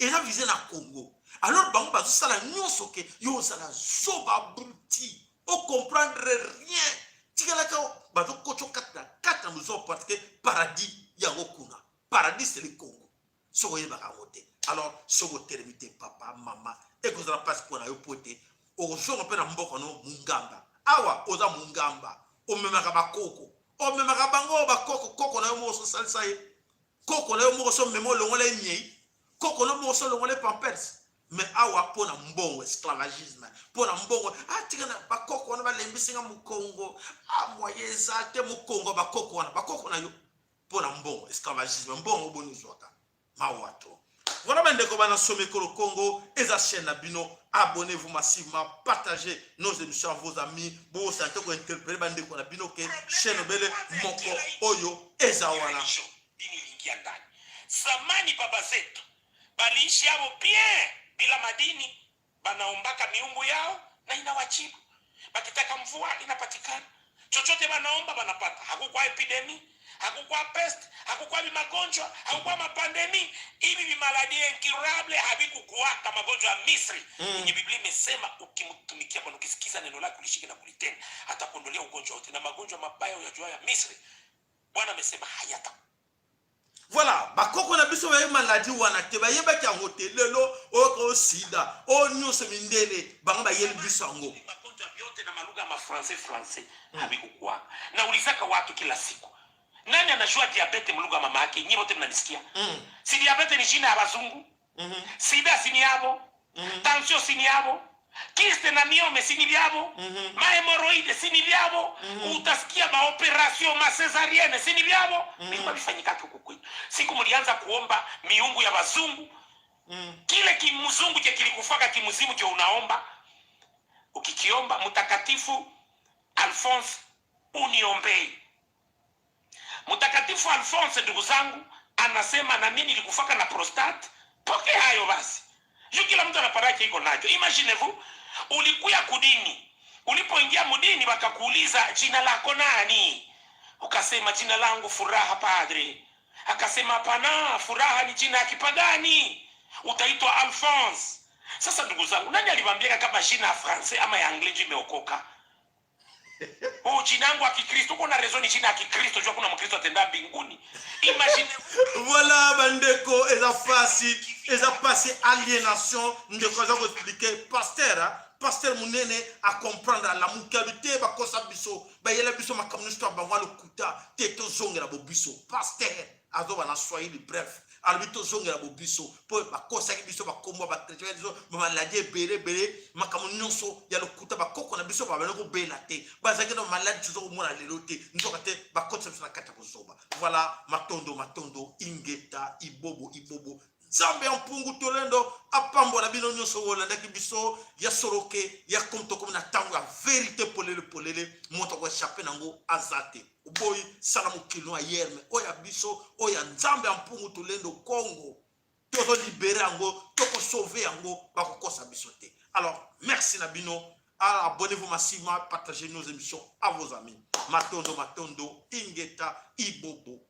et là visé na Congo alors bango bazo sala nyonso ke yo sala zoba bruti o comprendre rien tikala ka bazo kocho kata muzo parce que paradis ya okuna paradis c'est le Congo so yeba ka moté alors so go terminer papa mama et que ça passe pour na yo poté o zo ko pena mboko no mungamba awa oza mungamba o memaka bakoko o memaka bango bakoko koko na yo mo so salsa ye koko na yo mo so memo longole nyei koko no mo so longole pampers mais awa pona mbongo esclavagisme pona mbongo atikana bakoko wana balembisinga mu Congo amoyeza te mu Congo bakoko na yo pona mbongo esclavagisme mbongo bonizwaka mawato voilà bandeko bana somekolo Congo eza chaîne na bino abonnez-vous massivement partagez nos émissions à vos amis bo santé ko interpréter bandeko na bino ke chaîne bele moko oyo eza wana samani baba zetu baliishi yao bien bila madini banaombaka miungu yao na inawachibu bakitaka mvua inapatikana chochote banaomba banapata hakukuwa epidemi hakukuwa pest hakukuwa magonjwa hakukuwa mapandemi hivi vimaladi incurable havikukuwa kama magonjwa ya Misri yenye Biblia imesema ukimtumikia Bwana ukisikiza neno lake ulishike na kulitenda atakuondolea ugonjwa wote na magonjwa mabaya unayojua ya Misri Bwana amesema hayata. Voilà, bakoko na biso ba maladie wana te ba yeba ki angote lelo o sida o nyuso mindele banga ba yeli biso ngo magonjwa yote na malugha ma français habikukuwa na ulizaka watu kila siku nani anajua diabete mlugha mama yake nyinyi wote mnanisikia si diabete ni jina ya wazungu sida si ni yabo tension si ni yabo kiste na miome si ni yabo ma hemorrhoide si ni yabo utasikia ma operation ma cesarienne si ni yabo ni bifanyika tu kukui siku mlianza kuomba miungu ya wazungu kile kimzungu je kilikufaka kimzimu je unaomba ukikiomba mtakatifu Alphonse uniombei mtakatifu Alphonse ndugu zangu anasema na mimi nilikufaka na prostate poke hayo basi juu kila mtu anaparaki iko nacho imaginez-vous ulikuya kudini ulipoingia mudini wakakuuliza jina lako nani ukasema jina langu Furaha padre akasema hapana Furaha ni jina ya kipagani utaitwa Alphonse sasa ndugu zangu nani aliwaambia kama jina ya français ama ya anglais imeokoka jina yangu ya Kikristo kuna raison jina ya Kikristo jua kuna mkristo atenda mbinguni imaginez-vous voilà bandeko eza passé aliénation ndeko za ko expliquer pasteur munene a comprendre la mukalité ba kosa biso ba yela biso makamnisto ba ngalo kuta teto zongera bo biso pasteur azoba na Swahili bref albito zongera bo biso po ba kosa biso ba kombo ba traitement biso ba maladie bere makamnyonso ya lokuta ba koko na biso ba baloko bela te ba zakena maladie zo mona lelo te nzoka te ba kosa biso na kata kozoba voilà matondo ingeta ibobo Zambe ampungu tolendo apambo na bino nyonso wolanda ki biso ya soroke ya komto comme na tango ya vérité polele monto ko échapper nango azate boy salamu kilo hier mais oya biso oya nzambe ampungu tolendo Congo to libérer ango to ko sauver ango ba ko kosa biso te alors merci na bino abonnez-vous massivement partagez nos émissions à vos amis matondo ingeta ibobo